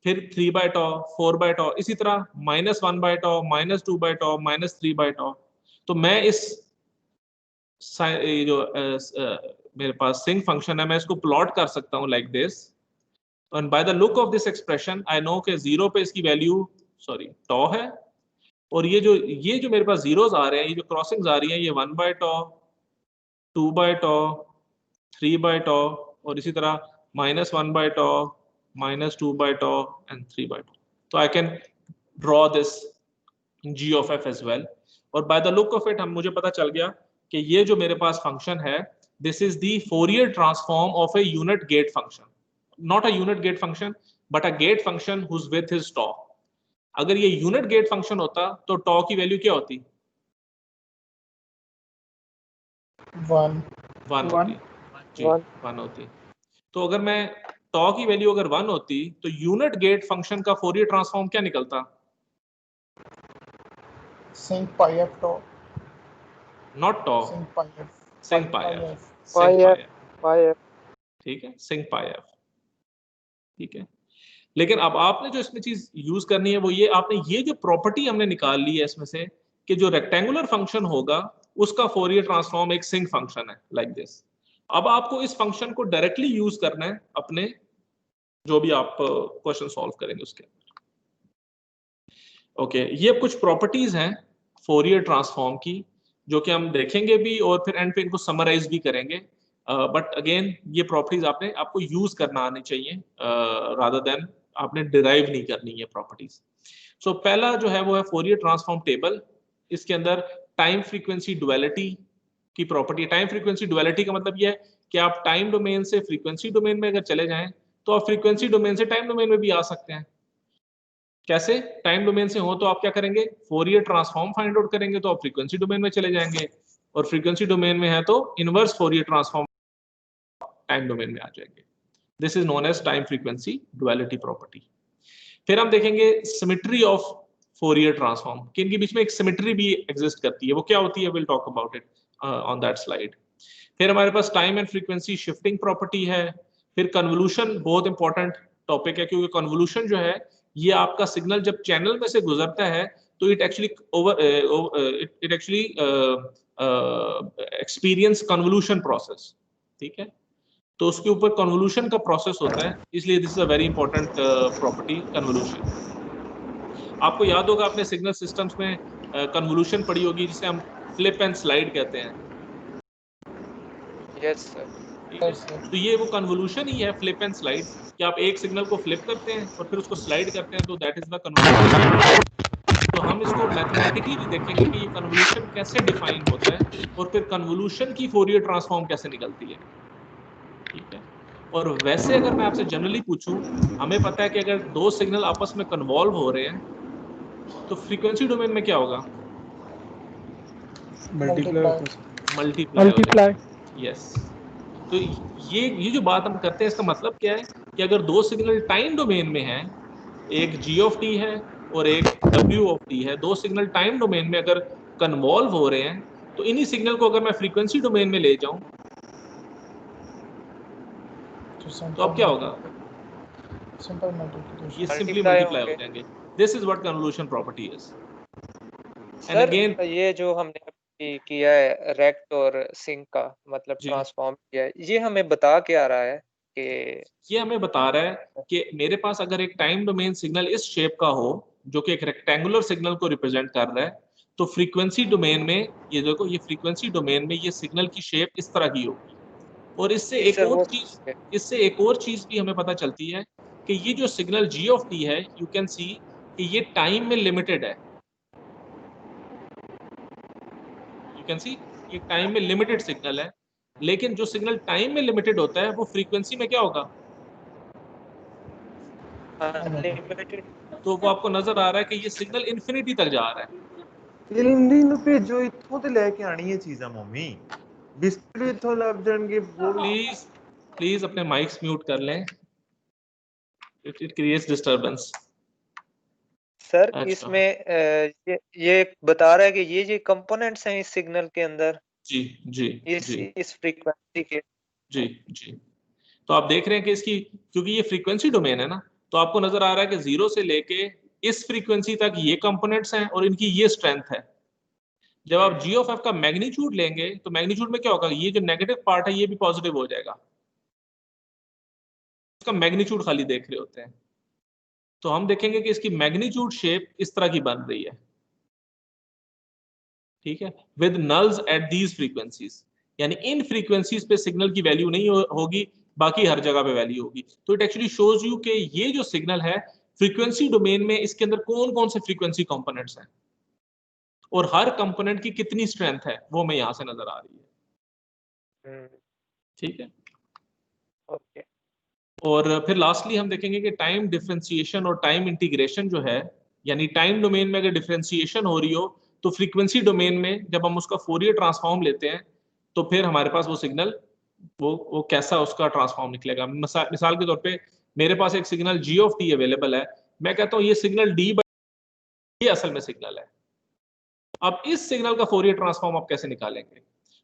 फिर 3 बाय टॉ, 4 बाय टॉ, इसी तरह -1 by tau, -2 by tau, -3 by tau. तो मैं इस ये जो मेरे पास सिंक फंक्शन है, मैं इसको प्लॉट कर सकता हूँ like this, and bye the look of this expression I know कि 0 पे इसकी वैल्यू टॉ है, और ये जो मेरे पास जीरोस आ रहे हैं, ये जो क्रॉसिंग्स आ रही हैं, ये 1 by tau, 2 by tau, 3 by tau, और इसी तरह -1 by tau, -2 by tau and 3 by tau. तो I can draw this g of f as well, और by the look of it मुझे पता चल गया कि ये जो मेरे पास फंक्शन है, this is the Fourier transform of a unit gate function, not a unit gate function but a gate function whose width is tau. अगर ये यूनिट गेट फंक्शन होता तो टॉ की वैल्यू क्या होती? 1 होती जी, 1 होती। तो अगर मैं टॉ की वैल्यू अगर 1 होती तो यूनिट गेट फंक्शन का फोरियर ट्रांसफॉर्म क्या निकलता? Sync pi f tau. Not tau, Sync pi f. Sinc pi f, pi sinc pi f f, pi f ठीक है, सिंक पाई एफ, ठीक है। लेकिन अब आपने जो इसमें चीज यूज करनी है वो ये, आपने ये जो प्रॉपर्टी हमने निकाल ली है इसमें से कि जो रेक्टेंगुलर फंक्शन होगा उसका फोरियर ट्रांसफॉर्म एक सिंक फंक्शन है लाइक दिस। अब आपको इस फंक्शन को डायरेक्टली यूज करना है अपने जो भी आप क्वेश्चन सॉल्व करेंगे उसके अंदर। ओके, ये कुछ प्रॉपर्टीज हैं फोरियर ट्रांसफॉर्म की जो कि हम देखेंगे भी और फिर एंड पे इनको समराइज भी करेंगे। बट अगेन ये प्रॉपर्टीज आपको यूज करना आनी चाहिए रादर देन आपने डिराइव नहीं करनी ये प्रॉपर्टीज। सो पहला जो है वो है फोरियर ट्रांसफॉर्म टेबल। इसके अंदर टाइम फ्रीक्वेंसी डुअलिटी की प्रॉपर्टी। टाइम फ्रीक्वेंसी डुअलिटी का मतलब ये है कि आप टाइम डोमेन से फ्रीक्वेंसी डोमेन में अगर चले जाएं तो आप फ्रीक्वेंसी डोमेन से टाइम डोमेन में भी आ सकते हैं। कैसे? टाइम डोमेन से हो तो आप क्या करेंगे? फोरियर ट्रांसफॉर्म फाइंड आउट करेंगे तो आप फ्रीक्वेंसी डोमेन में चले जाएंगे। और फ्रीक्वेंसी डोमेन में है तो inverse Fourier transform time domain में आ जाएंगे। This is known as time frequency duality property. फिर हम देखेंगे सिमेट्री ऑफ फोरियर ट्रांसफॉर्म, कि इनके बीच में एक सिमेट्री भी एग्जिस्ट करती है, वो क्या होती है, will talk about it on that slide. फिर हमारे पास time and frequency shifting property है। फिर कन्वोल्यूशन बहुत इंपॉर्टेंट टॉपिक है, क्योंकि कन्वोल्यूशन जो है ये आपका सिग्नल जब चैनल में से गुजरता है तो it actually experience convolution process, ठीक है। तो उसके ऊपर कन्वोल्यूशन का प्रोसेस होता है, इसलिए this is a very important property convolution. आपको याद होगा आपने सिग्नल सिस्टम्स में कन्वोल्यूशन पढ़ी होगी, जिसे हम फ्लिप एंड स्लाइड कहते हैं। Yes sir. ठीक है, तो ये वो कन्वोल्यूशन ही है, फ्लिप एंड स्लाइड, कि आप एक सिग्नल को फ्लिप करते हैं और फिर उसको स्लाइड करते हैं, तो दैट इज द कन्वोल्यूशन। तो हम इसको मैथमेटिकली भी देखेंगे कि ये कन्वोल्यूशन कैसे डिफाइन होता है और फिर कन्वोल्यूशन की फोरियर ट्रांसफॉर्म कैसे निकलती है, ठीक है। और वैसे अगर मैं आपसे जनरली पूछूं, हमें पता है कि अगर दो सिग्नल आपस में कन्वॉल्व हो रहे हैं तो फ्रीक्वेंसी डोमेन में क्या होगा, मल्टीप्लाई। यस, तो ये जो बात हम करते हैं इसका मतलब क्या है कि अगर दो सिग्नल टाइम डोमेन में हैं, एक g ऑफ t है और एक w ऑफ t है, दो सिग्नल टाइम डोमेन में अगर कन्वॉल्व हो रहे हैं, तो इन्हीं सिग्नल को अगर मैं फ्रीक्वेंसी डोमेन में ले जाऊं तो अब क्या होगा, सिंपल मल्टीप्लिकेशन। ये सिंपली Multiply मल्टीप्लाई हो होंगे। जाएंगे। This is what convolution property is. And sir again ये जो हमने अभी किया है रेक्ट और सिंक का, मतलब जी, ट्रांसफॉर्म किया है, ये हमें बता के आ रहा है कि ये हमें बता रहा है कि मेरे पास अगर एक टाइम डोमेन सिग्नल इस शेप का हो जो कि एक रेक्टेंगुलर सिग्नल को रिप्रेजेंट कर रहा है, तो फ्रीक्वेंसी डोमेन में ये देखो, ये फ्रीक्वेंसी डोमेन में ये सिग्नल की शेप इस तरह की होगी। और इससे जी एक सर, और वो चीज, इससे एक और चीज भी हमें पता चलती है कि ये जो सिग्नल g ऑफ t है, यू कैन सी कि ये टाइम में लिमिटेड है। यू कैन सी ये टाइम में लिमिटेड सिग्नल है, लेकिन जो सिग्नल टाइम में लिमिटेड होता है वो फ्रीक्वेंसी में क्या होगा, अनलिमिटेड। तो वो आपको नजर आ रहा है कि ये सिग्नल इन्फिनिटी तक जा रहा है। हिंदी ਨੂੰ ਭੇਜੋ ਇੱਥੋਂ ਤੇ ਲੈ ਕੇ ਆਣੀ ਇਹ ਚੀਜ਼ਾਂ ਮੰਮੀ ਬਿਸਕੁਟ ਇੱਥੋਂ ਲੱਭ ਜਾਣਗੇ प्लीज प्लीज अपने माइक्स म्यूट कर लें, इट क्रिएट्स डिस्टरबेंस। सर अच्छा, इसमें ये बता रहा है कि ये कंपोनेंट्स हैं इस सिग्नल के अंदर, जी जी जी इस फ्रीक्वेंसी के। जी जी। तो आप देख रहे हैं कि इसकी, क्योंकि ये फ्रीक्वेंसी डोमेन है ना, तो आपको नजर आ रहा है कि 0 से लेके इस फ्रीक्वेंसी तक ये कंपोनेंट्स हैं और इनकी ये स्ट्रेंथ है। जब आप g ऑफ f का मैग्नीट्यूड लेंगे तो मैग्नीट्यूड में क्या होगा, ये जो नेगेटिव पार्ट है ये भी पॉजिटिव हो जाएगा। इसका मैग्नीट्यूड खाली देख रहे होते हैं, तो हम देखेंगे कि इसकी मैग्नीट्यूड शेप इस तरह की बन रही है, ठीक है, with nulls at these frequencies, यानी इन फ्रीक्वेंसीज पे सिग्नल की वैल्यू नहीं होगी, बाकी हर जगह पे वैल्यू होगी। तो इट एक्चुअली शोज यू कि ये जो सिग्नल है फ्रीक्वेंसी डोमेन में, इसके अंदर कौन कौन से फ्रीक्वेंसी कंपोनेंट्स हैं और हर कंपोनेंट की कितनी स्ट्रेंथ है, वो हमें यहाँ से नजर आ रही है, ठीक है। ओके। और फिर लास्टली हम देखेंगे कि टाइम डिफरेंशिएशन और टाइम इंटीग्रेशन जो है, यानी टाइम डोमेन में अगर डिफरेंशिएशन हो रही हो तो फ्रीक्वेंसी डोमेन में जब हम उसका फोरियर ट्रांसफॉर्म लेते हैं तो फिर हमारे पास वो सिग्नल वो कैसा उसका ट्रांसफॉर्म निकलेगा। मिसाल के तौर पे मेरे पास एक signal g of t available है, मैं कहता हूँ ये सिग्नल d ये असल में सिग्नल है। अब इस सिग्नल का फोरियर ट्रांसफॉर्म आप कैसे निकालेंगे,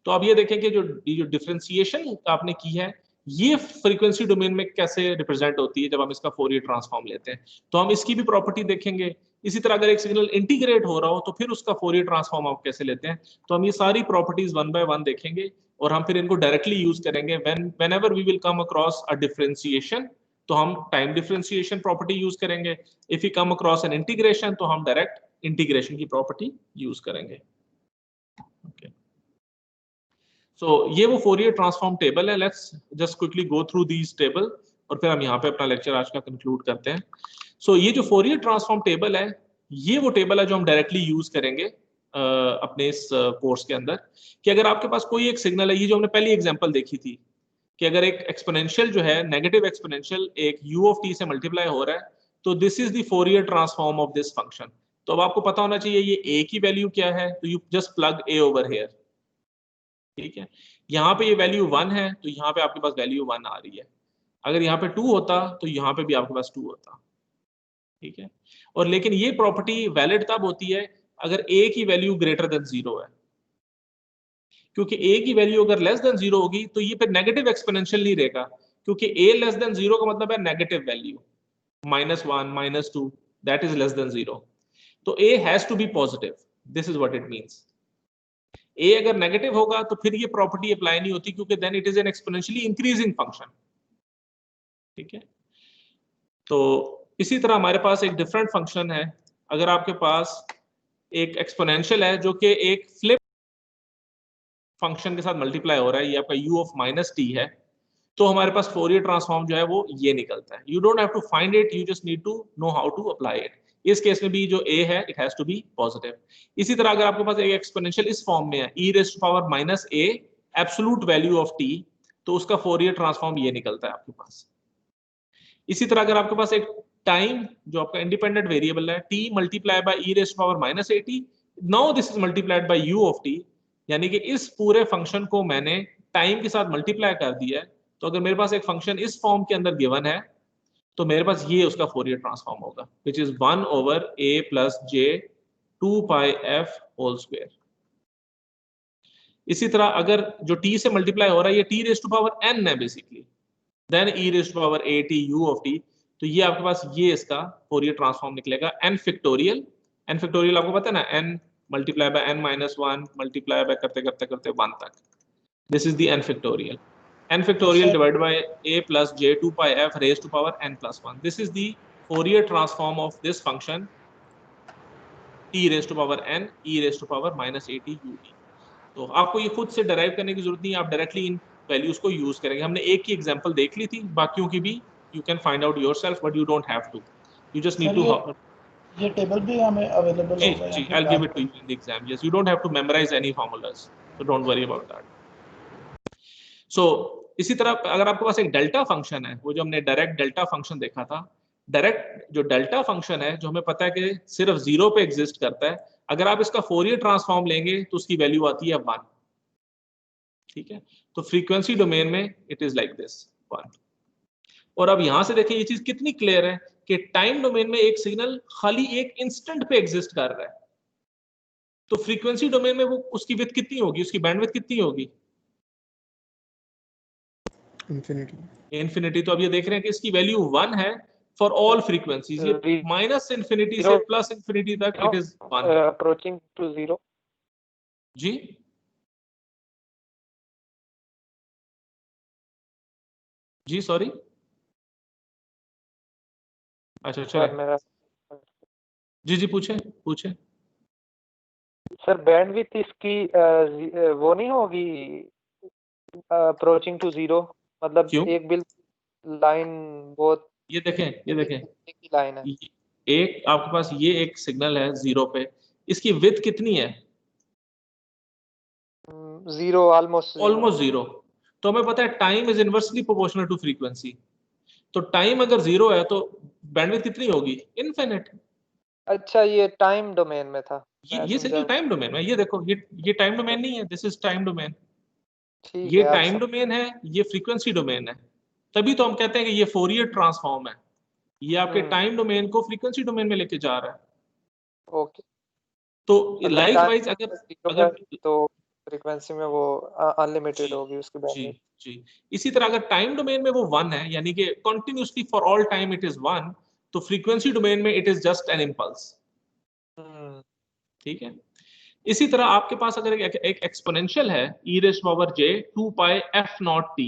तो आप ये देखें कि जो डिफरेंशिएशन आपने की है ये फ्रीक्वेंसी डोमेन में कैसे रिप्रेजेंट होती है जब हम इसका फोरियर ट्रांसफॉर्म लेते हैं, तो हम इसकी भी प्रॉपर्टी देखेंगे। इसी तरह अगर एक सिग्नल इंटीग्रेट हो रहा हो तो फिर उसका फोरियर ट्रांसफॉर्म आप कैसे लेते हैं, तो हम ये सारी प्रॉपर्टीज वन बाय वन देखेंगे और हम फिर इनको डायरेक्टली यूज करेंगे whenever we will come across a differentiation, तो हम टाइम डिफरेंशिएशन प्रॉपर्टी यूज करेंगे। If you come across an integration तो हम डायरेक्ट इंटीग्रेशन की प्रॉपर्टी यूज करेंगे। ओके, सो ये वो फोरियर ट्रांसफॉर्म टेबल है। Let's just quickly go through these table और फिर हम यहाँ पे अपना लेक्चर आज का कंक्लूड करते हैं। सो ये जो फोरियर ट्रांसफॉर्म टेबल है, ये वो टेबल है जो हम डायरेक्टली यूज करेंगे अपने इस कोर्स के अंदर, कि अगर आपके पास कोई एक सिग्नल है, ये जो हमने पहली एग्जांपल देखी थी कि अगर एक एक्सपोनेंशियल जो है, नेगेटिव एक्सपोनेंशियल एक u ऑफ t से मल्टीप्लाई हो रहा है, तो this is the Fourier transform of this function. तो अब आपको पता होना चाहिए ये a की वैल्यू क्या है, तो you just plug a over here, ठीक है, यहाँ पे ये वैल्यू 1 है तो यहाँ पे आपके पास वैल्यू 1 आ रही है, अगर यहाँ पे 2 होता तो यहाँ पे भी आपके पास 2 होता। ठीक है, और लेकिन ये प्रॉपर्टी वैलिड तब होती है अगर a की वैल्यू ग्रेटर देन 0 है, क्योंकि a की वैल्यू अगर लेस देन 0 होगी तो ये फिर नेगेटिव एक्सपोनेंशियल नहीं रहेगा, क्योंकि a लेस देन 0 का मतलब है negative value, -1 -2 that is less than 0, तो a has to be positive, this is what it means. a अगर नेगेटिव होगा तो फिर ये प्रॉपर्टी अप्लाई नहीं होती, क्योंकि then it is an exponentially increasing function. ठीक है, तो इसी तरह हमारे पास एक डिफरेंट फंक्शन है, अगर आपके पास एक एक्सपोनेंशियल है जो कि एक फ्लिप फंक्शन के साथ मल्टीप्लाई हो रहा है, ये आपका u ऑफ माइनस टी है, तो हमारे पास फोरियर ट्रांसफॉर्म जो है वो ये निकलता है। You don't have to find it, you just need to know how to apply it. इस केस में भी जो a है it has to be positive. इसी तरह अगर आपके पास एक एक्सपोनेंशियल इस फॉर्म में है e raise to power minus a absolute value of t, तो उसका फोरियर ट्रांसफॉर्म ये निकलता है आपके पास। इसी तरह अगर आपके पास एक टाइम जो आपका इंडिपेंडेंट वेरिएबल है t multiply by e raise to power minus at, now this is multiplied by u of t, यानी कि इस पूरे फंक्शन को मैंने टाइम के साथ मल्टीप्लाई कर दिया है। तो अगर मेरे पास एक फंक्शन इस फॉर्म के अंदर गिवन है तो मेरे पास ये उसका फोरियर ट्रांसफॉर्म होगा, which is 1 over a plus j 2 pi f whole square. इसी तरह अगर जो t से मल्टीप्लाई हो रहा है ये t raise to power n है basically, then e raise to power at u of t, तो ये आपके पास ये इसका फोरियर ट्रांसफॉर्म निकलेगा n फैक्टोरियल। n फैक्टोरियल आपको पता है ना, n multiply by n minus 1 multiply by करते करते करते 1 तक, this is the n factorial. n factorial divided by a plus j 2 pi f raised to power n plus 1. This is the Fourier transform of this function t raised to power n e raised to power minus at ut. तो आपको ये खुद से derive करने की जरूरत नहीं है, आप डायरेक्टली इन वैल्यूज को यूज करेंगे। हमने एक की एग्जांपल देख ली थी, बाकियों की भी you can find out yourself, but you don't have to, you just need to. ये टेबल भी हमें अवेलेबल होगा, जी, I'll give it to you in the exam. Yes, you don't have to memorize any formulas, so don't worry about that. So इसी तरह अगर आपके पास एक डेल्टा फंक्शन है, वो जो हमने डायरेक्ट डेल्टा फंक्शन देखा था, डायरेक्ट जो डेल्टा फंक्शन है जो हमें पता है कि सिर्फ 0 पे एग्जिस्ट करता है, अगर आप इसका फोरियर ट्रांसफॉर्म लेंगे तो उसकी वैल्यू आती है 1। ठीक है, तो फ्रीक्वेंसी डोमेन में इट इज लाइक दिस 1। और अब यहां से देखें ये चीज कितनी क्लियर है कि टाइम डोमेन में एक सिग्नल खाली एक इंस्टेंट पे एग्जिस्ट कर रहा है, तो फ्रीक्वेंसी डोमेन में वो उसकी विड्थ कितनी होगी, उसकी बैंडविड्थ कितनी होगी? इन्फिनिटी। तो अब ये देख रहे हैं कि इसकी वैल्यू 1 है फॉर ऑल फ्रीक्वेंसीज, ये माइनस इन्फिनिटी से प्लस इन्फिनिटी तक इट इज 1 अप्रोचिंग टू 0। जी जी सॉरी, अच्छा मेरा जी जी पूछे पूछे। सर बैंडविड्थ इसकी वो नहीं होगी अप्रोचिंग टू 0, मतलब क्यों? एक बिल लाइन बहुत ये देखें एक ही लाइन है, एक आपके पास ये एक सिग्नल है 0 पे, इसकी विड्थ कितनी है? 0, ऑलमोस्ट 0। तो हमें पता है time is inversely proportional to frequency, तो टाइम अगर 0 है तो बैंडविड्थ कितनी होगी? इनफिनिट। अच्छा ये टाइम डोमेन में था, ये सिग्नल टाइम डोमेन में, ये देखो ये टाइम डोमेन नहीं है, दिस इज टाइम डोमेन। ठीक ये है, टाइम डोमेन है, ये फ्रीक्वेंसी डोमेन है, तभी तो हम कहते हैं कि ये फोरियर ट्रांसफॉर्म है, ये आपके टाइम डोमेन को फ्रीक्वेंसी डोमेन में लेके जा रहा है। ओके, तो लाइकवाइज अगर तो फ्रीक्वेंसी में वो अनलिमिटेड होगी उसकी जी बैंडविड्थ। जी, इसी तरह अगर टाइम डोमेन में वो 1 है, यानी कि continuously for all time it is 1, तो फ्रीक्वेंसी डोमेन में it is just an impulse. ठीक है, इसी तरह आपके पास अगर एक एक्सपोनेंशियल है e raise to power j 2 pi f not t,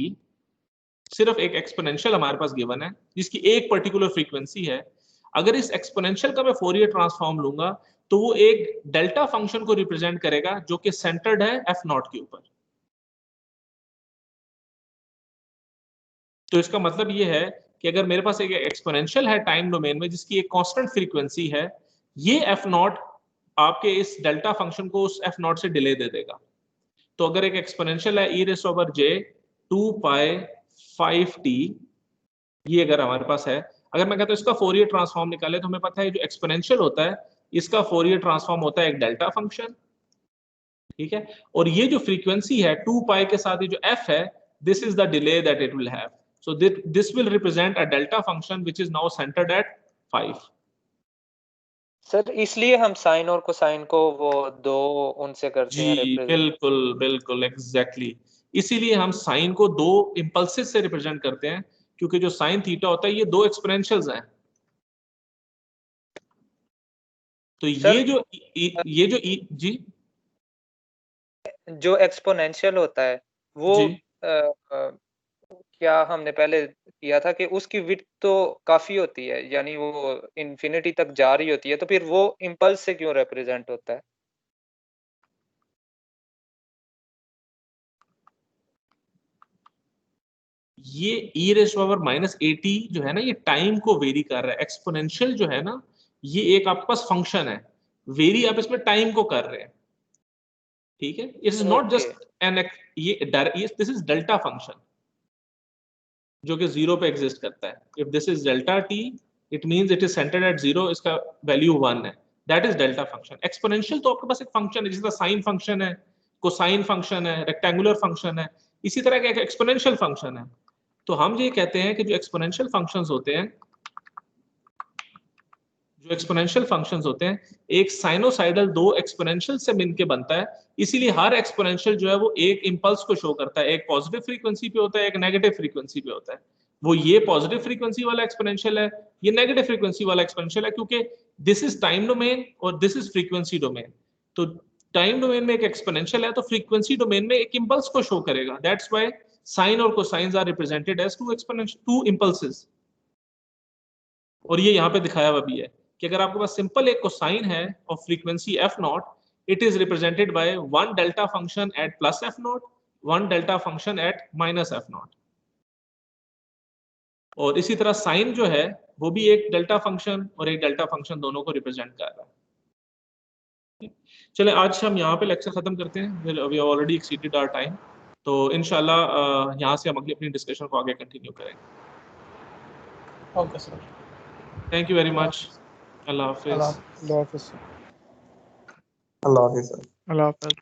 सिर्फ एक एक्सपोनेंशियल हमारे पास गिवन है जिसकी एक पर्टिकुलर फ्रीक्वेंसी है, अगर इस एक्सपोनेंशियल का मैं फोरियर ट्रांसफॉर्म लूंगा तो वो एक डेल्टा फंक्शन को रिप्रेजेंट करेगा जो कि सेंटर्ड है f नॉट के ऊपर। तो इसका मतलब ये है कि अगर मेरे पास एक एक्सपोनेंशियल है टाइम डोमेन में जिसकी एक कांस्टेंट फ्रीक्वेंसी है, ये f नॉट आपके इस डेल्टा फंक्शन को उस f नॉट से डिले दे देगा। तो अगर एक एक्सपोनेंशियल है e raise to power j 2 pi 5t, ये अगर हमारे पास है, अगर मैं कहता हूं इसका फोरियर ट्रांसफॉर्म निकाले, तो हमें पता है जो एक्सपोनेंशियल होता है इसका फोरियर ट्रांसफॉर्म होता है एक डेल्टा फंक्शन, ठीक है, और ये जो फ्रीक्वेंसी है 2 पाई के साथ ये जो f है, this is the delay that it will have. So this will represent a delta function which is now centered at 5. Sir इसलिए हम साइन और कोसाइन को वो दो उनसे करते हैं जी रिप्रेजेंट। बिल्कुल बिल्कुल एग्जैक्टली, इसीलिए हम साइन को दो इम्पल्सेस से रिप्रेजेंट करते हैं, क्योंकि जो साइन थीटा होता है ये दो एक्सपोनेंशियल्स हैं। तो सर जी जो एक्सपोनेंशियल होता है वो जी क्या हमने पहले किया था कि उसकी विड्थ तो काफी होती है, यानी वो इन्फिनिटी तक जा रही होती है, तो फिर वो इम्पल्स से क्यों रिप्रेजेंट होता है? ये e raise to power -at जो है ना, ये टाइम को वेरी कर रहा है। एक्सपोनेंशियल जो है ना, ये एक आपके पास फंक्शन है, वेरी आप इसमें टाइम को कर रहे हैं। ठीक है, it is not just an this is delta function जो कि 0 पे एग्जिस्ट करता है। If this is delta t, it means it is centred at 0, इसका वैल्यू 1 है, that is delta function. Exponential तो आपके पास एक फंक्शन है, जिसका साइन फंक्शन है, कोसाइन फंक्शन है, रेक्टेंगुलर फंक्शन है, इसी तरह का एक एक्सपोनेंशियल फंक्शन है। तो हम ये कहते हैं कि जो एक्सपोनेंशियल फंक्शंस होते हैं, एक साइनोसाइडल दो एक्सपोनेंशियल से मिलकर बनता है। इसीलिए हर एक्सपोनेंशियल जो है वो एक इंपल्स को शो करता है, एक पॉजिटिव फ्रीक्वेंसी पे होता है, एक नेगेटिव फ्रीक्वेंसी पे होता है। वो ये पॉजिटिव फ्रीक्वेंसी वाला एक्सपोनेंशियल है, ये नेगेटिव फ्रीक्वेंसी वाला एक्सपोनेंशियल है, क्योंकि दिस इज टाइम डोमेन और दिस इज फ्रीक्वेंसी डोमेन। तो टाइम डोमेन में एक एक्सपोनेंशियल है, तो फ्रीक्वेंसी डोमेन में एक इंपल्स को शो करेगा। दैट्स व्हाई साइन और cosines are represented as two impulses. और ये यहाँ पे दिखाया हुआ भी है कि अगर आपके पास सिंपल एक कोसाइन है और frequency f not, it is represented by one delta function at plus f not, one delta function at minus f not. और इसी तरह साइन जो है वो भी एक डेल्टा फंक्शन और एक डेल्टा फंक्शन दोनों को रिप्रेजेंट कर रहा है। चले आज हम यहाँ पे लेक्चर खत्म करते हैं, we already exceeded our time. तो इंशाल्लाह यहाँ से हम अपनी डिस्कशन को आगे कंटिन्यू करेंगे। Okay sir, thank you very much. अल्लाह हाफिज। अल्लाह हाफिज। अल्लाह हाफिज़। अल्लाह हाफिज।